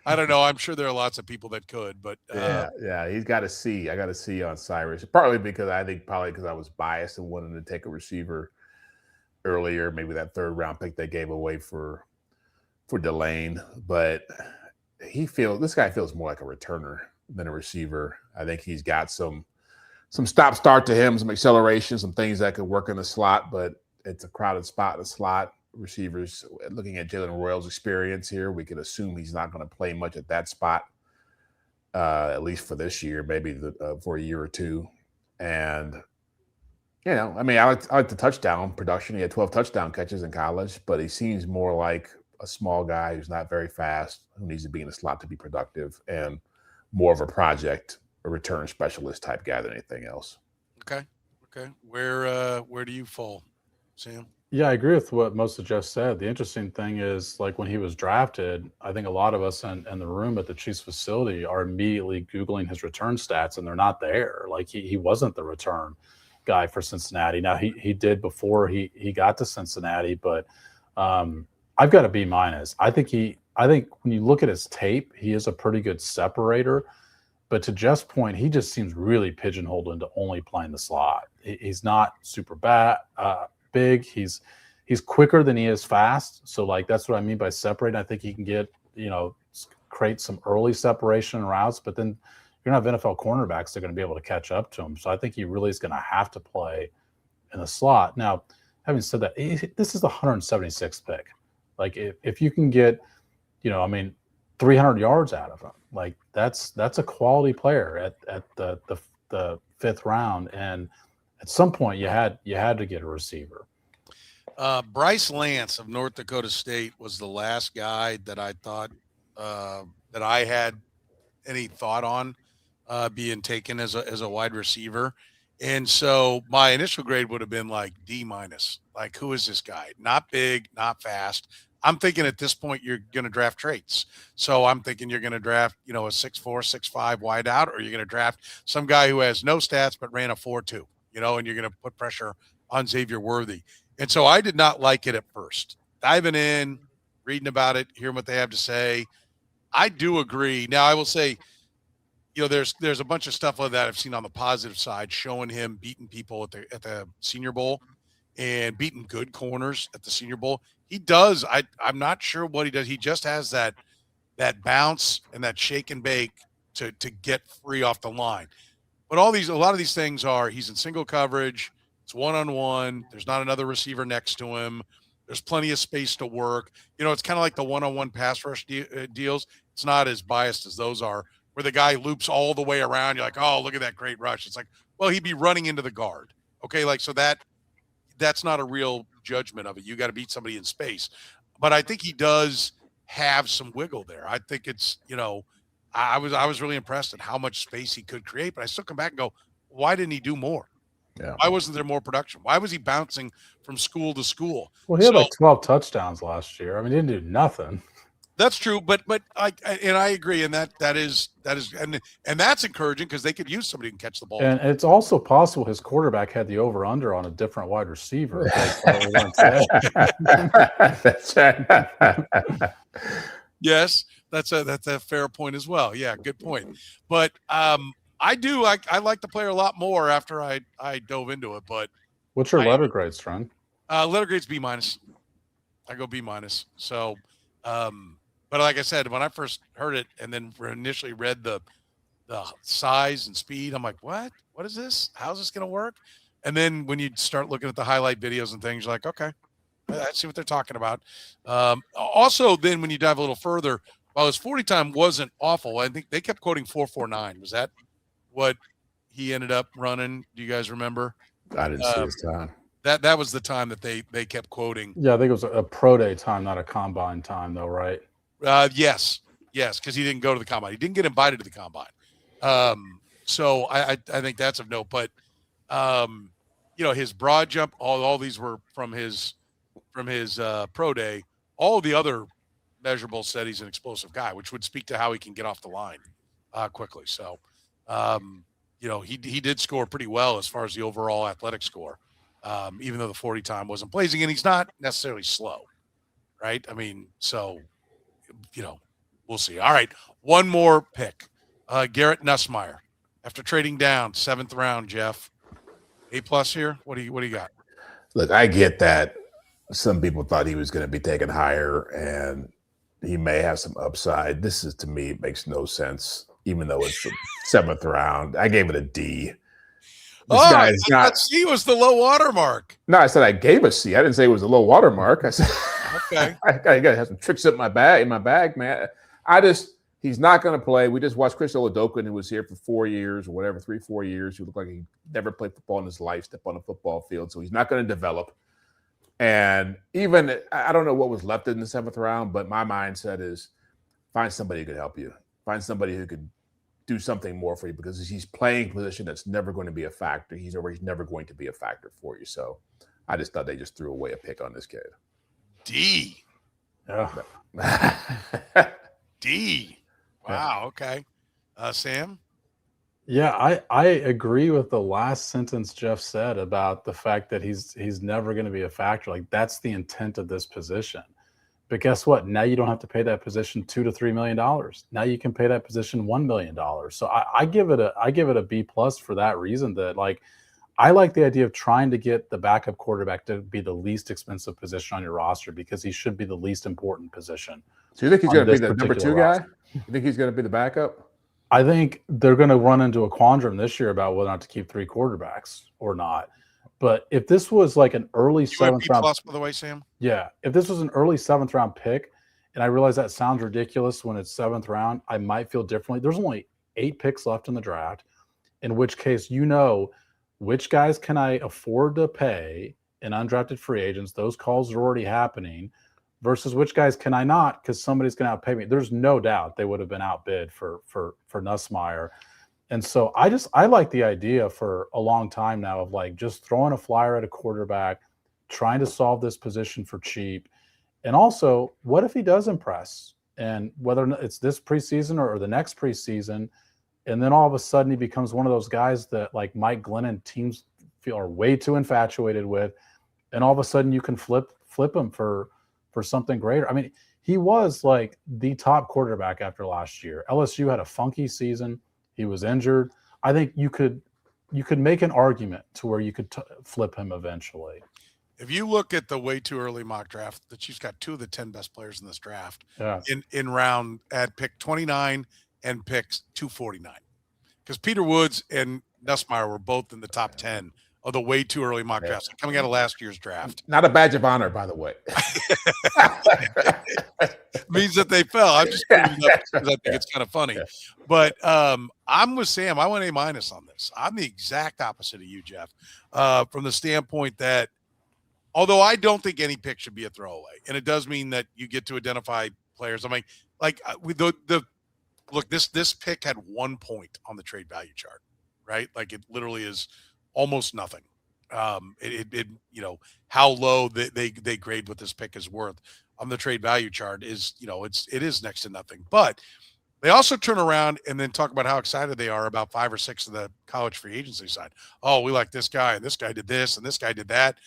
I don't know. I'm sure there are lots of people that could, but yeah, he's got a C. I got a C on Cyrus, partly because I was biased and wanted to take a receiver earlier, maybe that 3rd round pick they gave away for Delane. But this guy feels more like a returner than a receiver. I think he's got some stop start to him, some acceleration, some things that could work in the slot, but it's a crowded spot in the slot. Receivers, looking at Jalen Royals' experience here, we could assume he's not going to play much at that spot, at least for this year, maybe for a year or two. And, I mean, I like the touchdown production. He had 12 touchdown catches in college, but he seems more like a small guy who's not very fast, who needs to be in the slot to be productive, and more of a return specialist type guy than anything else. Okay. Where do you fall, Sam? Yeah, I agree with what most of Jeff said. The interesting thing is, like, when he was drafted, I think a lot of us in the room at the Chiefs facility are immediately Googling his return stats, and they're not there. Like, he wasn't the return guy for Cincinnati. Now, he did before he got to Cincinnati, but I've got a B-. I think when you look at his tape, he is a pretty good separator. But to Jeff's point, he just seems really pigeonholed into only playing the slot. He's not super big. He's quicker than he is fast. So, like, that's what I mean by separating. I think he can get, create some early separation and routes, but then you're going to have NFL cornerbacks that are going to be able to catch up to him. So I think he really is going to have to play in the slot. Now, having said that, this is the 176th pick. Like, if you can get, 300 yards out of him, like, that's a quality player at the 5th round. And at some point you had to get a receiver. Bryce Lance of North Dakota State was the last guy that I thought that I had any thought on being taken as a wide receiver. And so my initial grade would have been like D-. Like, who is this guy? Not big, not fast. I'm thinking at this point you're going to draft traits. So I'm thinking you're going to draft, a 6'4", 6'5" wide out, or you're going to draft some guy who has no stats but ran a 4.2, and you're going to put pressure on Xavier Worthy. And so I did not like it at first. Diving in, reading about it, hearing what they have to say, I do agree. Now, I will say, there's a bunch of stuff like that I've seen on the positive side, showing him beating people at the Senior Bowl and beating good corners at the Senior Bowl. He does. I'm not sure what he does. He just has that bounce and that shake and bake to get free off the line. But a lot of these things are, he's in single coverage. It's one-on-one. There's not another receiver next to him. There's plenty of space to work. It's kind of like the one-on-one pass rush deals. It's not as biased as those are, where the guy loops all the way around. You're like, oh, look at that great rush. It's like, well, he'd be running into the guard. Okay, like, so that's not a real judgment of it. You got to beat somebody in space. But I think he does have some wiggle there. I think it's, I was really impressed at how much space he could create, but I still come back and go, why didn't he do more? Yeah. Why wasn't there more production? Why was he bouncing from school to school? Well, he had like 12 touchdowns last year. I mean, he didn't do nothing. That's true, but I agree, and that is and that's encouraging because they could use somebody who can catch the ball. And it's also possible his quarterback had the over under on a different wide receiver. That's right. Yes, that's a fair point as well. Yeah, good point. But I like the player a lot more after I dove into it. But what's your letter grade, Strong? Letter grade's B-. I go B-. So. But like I said, when I first heard it and then initially read the size and speed, I'm like, what is this? How's this going to work? And then when you start looking at the highlight videos and things, you're like, okay, I see what they're talking about. Also, then when you dive a little further, while his 40 time wasn't awful, I think they kept quoting 4.49. Was that what he ended up running? Do you guys remember? I didn't see his time. That was the time that they kept quoting. Yeah, I think it was a pro day time, not a combine time, though, right? Yes, because he didn't go to the combine. He didn't get invited to the combine. So I think that's of note. But his broad jump, all these were from his pro day. All the other measurables said he's an explosive guy, which would speak to how he can get off the line quickly. So, he did score pretty well as far as the overall athletic score, even though the 40 time wasn't blazing, and he's not necessarily slow, right? I mean, so, we'll see. All right, one more pick. Garrett Nusmire, after trading down 7th round, Jeff. A+ here? What do you got? Look, I get that some people thought he was going to be taken higher and he may have some upside. This is, to me, it makes no sense, even though it's the 7th round. I gave it a D. I thought C was the low water mark. No, I said I gave a C. I didn't say it was a low water mark. I said, okay. I got to have some tricks in my bag, man. He's not going to play. We just watched Chris Oladokun, who was here for 4 years or whatever, 3-4 years, who looked like he never played football in his life, step on a football field. So he's not going to develop. And even, I don't know what was left in the 7th round, but my mindset is find somebody who could help you. Find somebody who could do something more for you, because he's playing a position that's never going to be a factor. He's never going to be a factor for you. So I just thought they just threw away a pick on this kid. D. Yeah. D. Wow. Okay. Sam? Yeah, I agree with the last sentence Jeff said about the fact that he's never going to be a factor. Like, that's the intent of this position. But guess what? Now you don't have to pay that position $2 to $3 million. Now you can pay that position $1 million. So I give it a B+ for that reason. That, like, I like the idea of trying to get the backup quarterback to be the least expensive position on your roster, because he should be the least important position. So you think he's going to be the number 2 guy? You think he's going to be the backup? I think they're going to run into a quandrum this year about whether or not to keep 3 quarterbacks or not. But if this was like an early 7th round, by the way, Sam. Yeah, if this was an early 7th round pick, and I realize that sounds ridiculous when it's 7th round, I might feel differently. There's only 8 picks left in the draft, in which case, which guys can I afford to pay in undrafted free agents? Those calls are already happening. Versus which guys can I not, because somebody's going to outpay me. There's no doubt they would have been outbid for Nusmire. And so I like the idea for a long time now of, like, just throwing a flyer at a quarterback, trying to solve this position for cheap. And also, what if he does impress? And whether it's this preseason or the next preseason, and then all of a sudden he becomes one of those guys that, like, Mike Glennon teams feel are way too infatuated with, and all of a sudden you can flip him for something greater. I mean, he was like the top quarterback after last year. LSU had a funky season. He was injured. I think you could make an argument to where you could flip him eventually. If you look at the way too early mock draft, the Chiefs got 2 of the 10 best players in this draft in round at pick 29 and picks 249, because Peter Woods and Nusmire were both in the top 10 of the way too early mock drafts coming out of last year's draft. Not a badge of honor, by the way. Means that they fell. I'm just bringing it up because I think it's kind of funny. But I'm with Sam. I went A- on this. I'm the exact opposite of you, Jeff, from the standpoint that, although I don't think any pick should be a throwaway, and it does mean that you get to identify players. I mean, like, with look, this pick had 1 point on the trade value chart, right? Like, it literally is almost nothing. How low they grade what this pick is worth on the trade value chart is, it is next to nothing. But they also turn around and then talk about how excited they are about 5 or 6 of the college free agency side. Oh, we like this guy, and this guy did this, and this guy did that.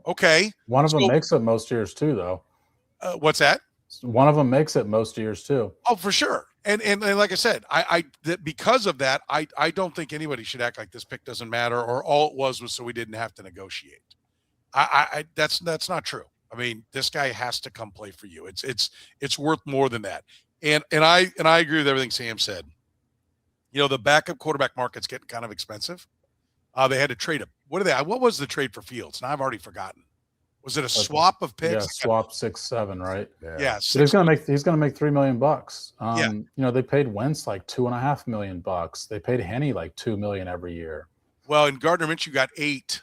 Okay. One of them makes it most years too, though. What's that? One of them makes it most years too. Oh, for sure. And like I said, because of that, I don't think anybody should act like this pick doesn't matter, or all it was so we didn't have to negotiate. That's not true. I mean, this guy has to come play for you. It's worth more than that. And I agree with everything Sam said. The backup quarterback market's getting kind of expensive. They had to trade him. What was the trade for Fields? Now I've already forgotten. Was it a swap of picks? Yeah, swap 6-7, right? Yeah. So he's gonna make $3 million. They paid Wentz like $2.5 million. They paid Henne like $2 million every year. Well, and Gardner Minshew got 8.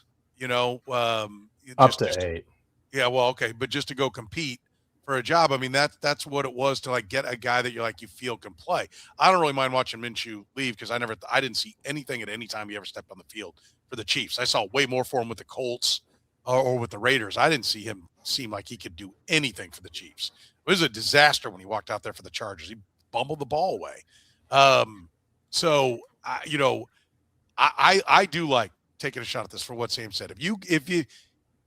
Up to 8. Yeah, well, okay, but just to go compete for a job, I mean that's what it was to like get a guy that you feel can play. I don't really mind watching Minshew leave because I didn't see anything at any time he ever stepped on the field for the Chiefs. I saw way more for him with the Colts or with the Raiders. I didn't see him seem like he could do anything for the Chiefs. It was a disaster when he walked out there for the Chargers. He bumbled the ball away. So I do like taking a shot at this for what Sam said.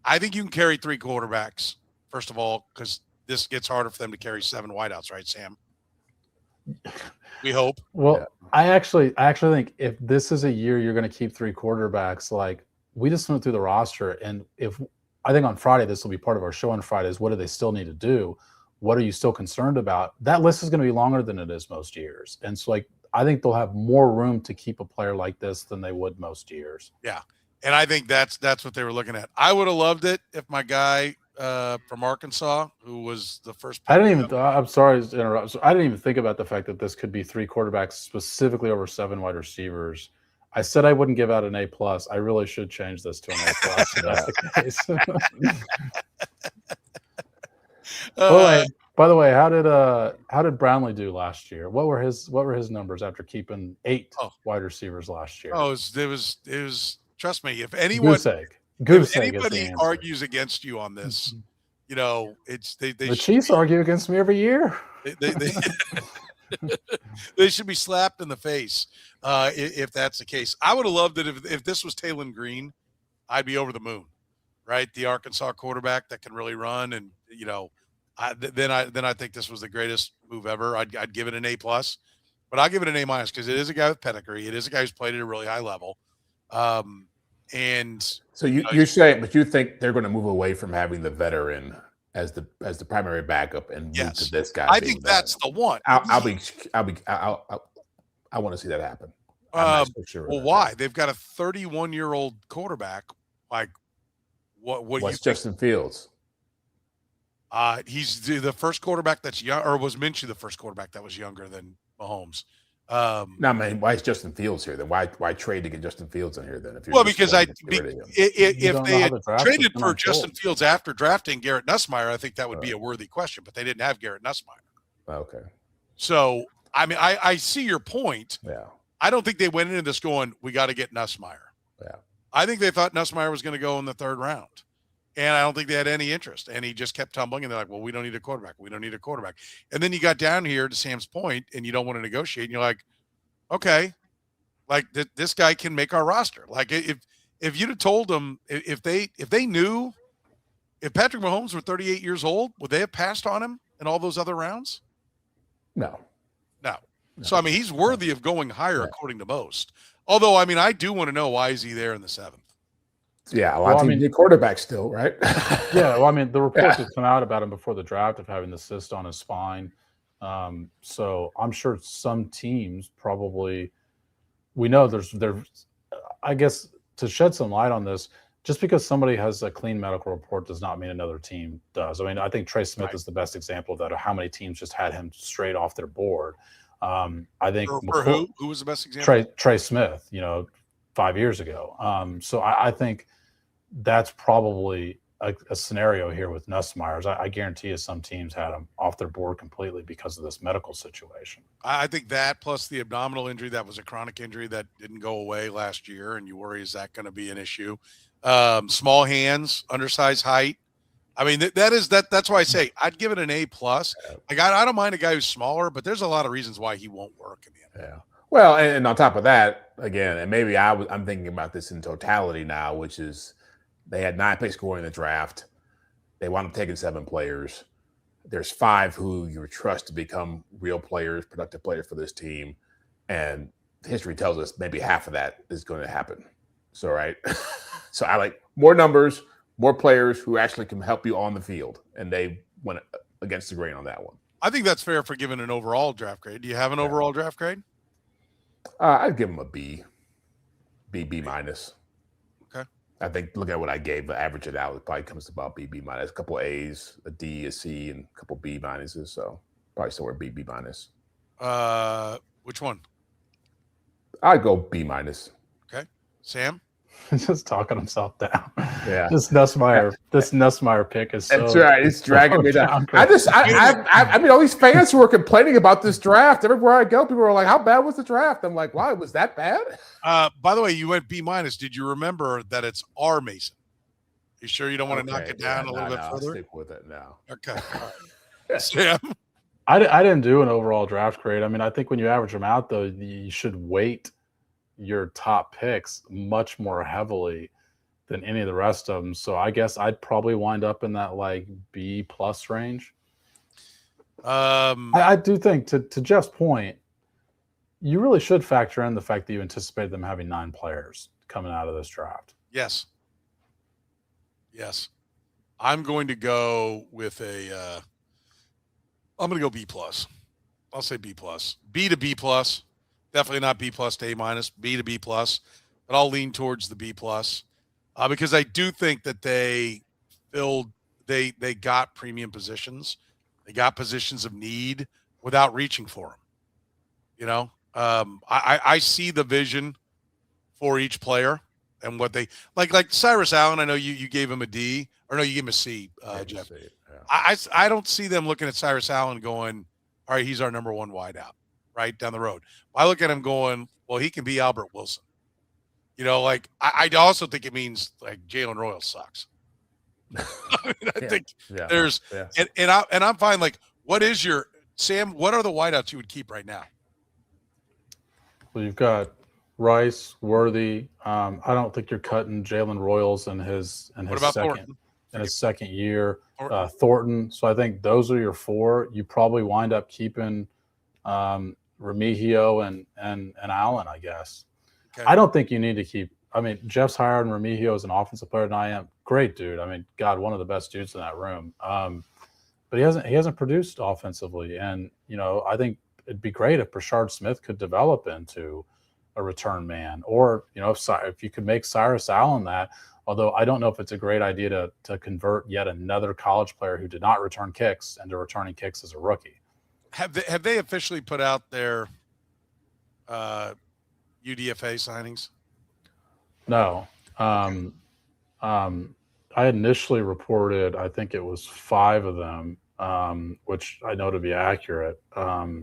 I think you can carry 3 quarterbacks, first of all, because this gets harder for them to carry 7 wideouts, right, Sam? We hope. Well, yeah. I actually think if this is a year you're going to keep 3 quarterbacks, like we just went through the roster, and I think on Friday, this will be part of our show on Friday, is what do they still need to do? What are you still concerned about? That list is going to be longer than it is most years. And so, I think they'll have more room to keep a player like this than they would most years. Yeah. And I think that's what they were looking at. I would have loved it if my guy from Arkansas, who was the first. I'm sorry to interrupt. So I didn't even think about the fact that this could be 3 quarterbacks specifically over 7 wide receivers. I said I wouldn't give out an A+. I really should change this to an A+. If that's the case. By the way, how did Brownlee do last year? What were his numbers after keeping 8 wide receivers last year? Oh, it was. Trust me, if anyone, if anybody argues against you on this, it's the Chiefs argue against me every year. They should be slapped in the face if that's the case. I would have loved it if this was Taylon Green. I'd be over the moon, right? The Arkansas quarterback that can really run, and then I think this was the greatest move ever. I'd give it an A+, but I'll give it an A- because it is a guy with pedigree. It is a guy who's played at a really high level. And so you're saying, but you think they're going to move away from having the veteran as the primary backup and move to this guy? I think that's the one. I want to see that happen. I'm not so sure. Well, why? They've got a 31-year-old quarterback. Like, what's Justin Fields? He's the first quarterback that's young, or was Minshew the first quarterback that was younger than Mahomes? No, man. Why is Justin Fields here? Then why trade to get Justin Fields in here? Then because if they had traded for Justin Fields after drafting Garrett Nusmire, I think that would be a worthy question. But they didn't have Garrett Nusmire. Okay. So I mean, I see your point. Yeah. I don't think they went into this going, we got to get Nusmire. Yeah. I think they thought Nusmire was going to go in the 3rd round. And I don't think they had any interest. And he just kept tumbling. And they're like, well, we don't need a quarterback. We don't need a quarterback. And then you got down here to Sam's point, and you don't want to negotiate. And you're like, okay, like this guy can make our roster. Like if you'd have told them, if they knew, if Patrick Mahomes were 38 years old, would they have passed on him in all those other rounds? No. So, I mean, he's worthy of going higher according to most. Although, I mean, I do want to know, why is he there in the 7th? Yeah, a lot of teams need quarterback still, right? Yeah, well, I mean, the reports have come out about him before the draft of having the cyst on his spine. So I'm sure some teams probably, we know there's, I guess, to shed some light on this, just because somebody has a clean medical report does not mean another team does. I mean, I think Trey Smith is the best example of that, of how many teams just had him straight off their board. I think for who was the best example? Trey Smith, 5 years ago. So I think that's probably a scenario here with Nussmeier. I guarantee you some teams had him off their board completely because of this medical situation. I think that, plus the abdominal injury, that was a chronic injury that didn't go away last year, and you worry, is that going to be an issue? Small hands, undersized height. I mean, that's why I say I'd give it an A+. Like, I don't mind a guy who's smaller, but there's a lot of reasons why he won't work in the NFL. Yeah. Well, and on top of that, again, and maybe I'm thinking about this in totality now, which is they had 9 picks going in the draft. They wound up taking 7 players. There's 5 who you trust to become real players, productive players for this team. And history tells us maybe half of that is going to happen. So, right. So I like more numbers, more players who actually can help you on the field. And they went against the grain on that one. I think that's fair for giving an overall draft grade. Do you have an overall draft grade? I'd give them a B minus. Okay. I think look at what I gave, average it out, it probably comes to about B minus. A couple A's, a D, a C, and a couple B minuses. So probably somewhere B minus. Which one? I'd go B minus. Okay. Sam? Just talking himself down. Yeah. This Nussmeier pick is so. That's right. It's dragging me down. crazy. I mean, all these fans who are complaining about this draft. Everywhere I go, people are like, "How bad was the draft?" I'm like, "Why was that bad?" By the way, you went B-. Did you remember that it's R. Mason? You sure you don't want to knock it down a little bit further? I'll stick with it now. Okay. All right. Sam? I didn't do an overall draft grade. I mean, I think when you average them out, though, you should weight your top picks much more heavily than any of the rest of them. So I guess I'd probably wind up in that like B+ range. I do think to Jeff's point, you really should factor in the fact that you anticipated them having 9 players coming out of this draft. Yes. I'm going to go with I'm going to go B+. I'll say B+. B to B+. Definitely not B+ to A-, B to B+. But I'll lean towards the B+. Because I do think that they got premium positions. They got positions of need without reaching for them. You know, I see the vision for each player and what they like Cyrus Allen. I know you gave him a D, or no, you gave him a C, Jeff. Yeah. I don't see them looking at Cyrus Allen going, all right, he's our number 1 wideout right down the road. I look at him going, well, he can be Albert Wilson. You know, like I also think it means like Jalen Royal sucks. I think there's and I'm fine. Like, what is your Sam? What are the wideouts you would keep right now? Well, you've got Rice, Worthy. I don't think you're cutting Jalen Royals in his second year. Thornton. So I think those are your 4. You probably wind up keeping Remigio and Allen, I guess. Okay. I don't think you need to keep. I mean, Jeff's hired Remigio as an offensive player than I am. Great dude. I mean, God, one of the best dudes in that room. But he hasn't produced offensively, and you know, I think it'd be great if Brashard Smith could develop into a return man, or you know, if you could make Cyrus Allen that. Although I don't know if it's a great idea to convert yet another college player who did not return kicks into returning kicks as a rookie. Have they officially put out their UDFA signings? No. I initially reported, I think it was 5 of them, which I know to be accurate. Yeah,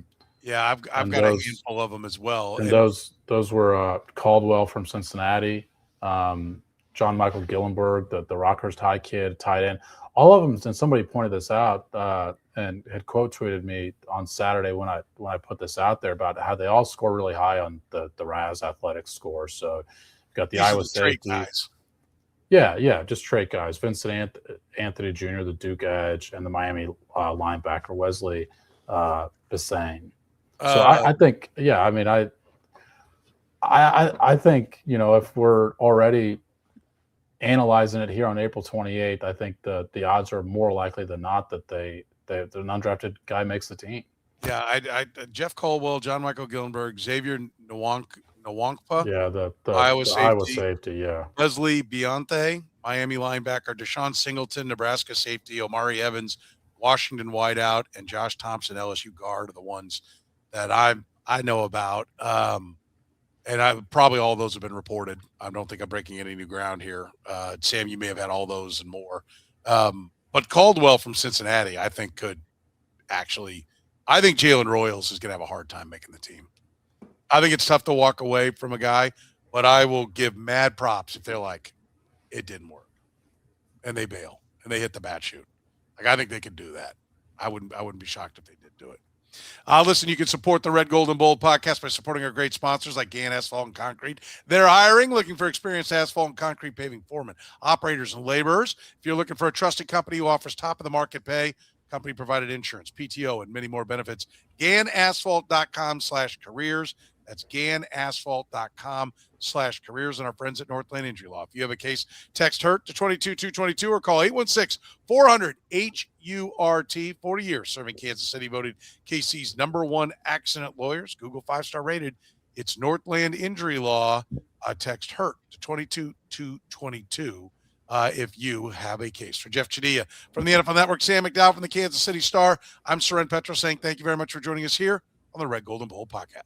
I've got a handful of them as well. And those were Caldwell from Cincinnati, John Michael Gillenberg, the Rockhurst High kid, tight end. All of them, and somebody pointed this out and had quote tweeted me on Saturday when I put this out there about how they all score really high on the RAS athletics score. So you've got the Iowa safety guys. Yeah, just trait guys. Vincent Anthony Jr., the Duke edge, and the Miami linebacker Wesley Bissane. So I think, I mean, I think, you know, if we're already analyzing it here on April 28th, I think the odds are more likely than not that an undrafted guy makes the team. Yeah, I Jeff Caldwell, John Michael Gillenberg, Xavier Nwankpa. Yeah, the Iowa safety, yeah. Leslie Bionte, Miami linebacker, Deshaun Singleton, Nebraska safety, Omari Evans, Washington wideout, and Josh Thompson, LSU guard are the ones that I know about. And probably all those have been reported. I don't think I'm breaking any new ground here. Sam, you may have had all those and more. But Caldwell from Cincinnati, I think I think Jalen Royals is going to have a hard time making the team. I think it's tough to walk away from a guy, but I will give mad props if they're like, it didn't work, and they bail and they hit the bat chute. Like, I think they could do that. I wouldn't be shocked if they did do it. Listen, you can support the Red, Gold, and Bold podcast by supporting our great sponsors like Gann Asphalt and Concrete. They're hiring, looking for experienced asphalt and concrete paving foremen, operators, and laborers. If you're looking for a trusted company who offers top-of-the-market pay, company-provided insurance, PTO, and many more benefits, GannAsphalt.com/careers. That's GannAsphalt.com/careers, and our friends at Northland Injury Law. If you have a case, text HURT to 22222 or call 816-400-HURT. 40 years serving Kansas City, voted KC's #1 accident lawyers. Google 5-star rated. It's Northland Injury Law. Text HURT to 22222 if you have a case. For Jeff Chadiha from the NFL Network, Sam McDowell from the Kansas City Star, I'm Soren Petro saying thank you very much for joining us here on the Red, Gold, and Bold podcast.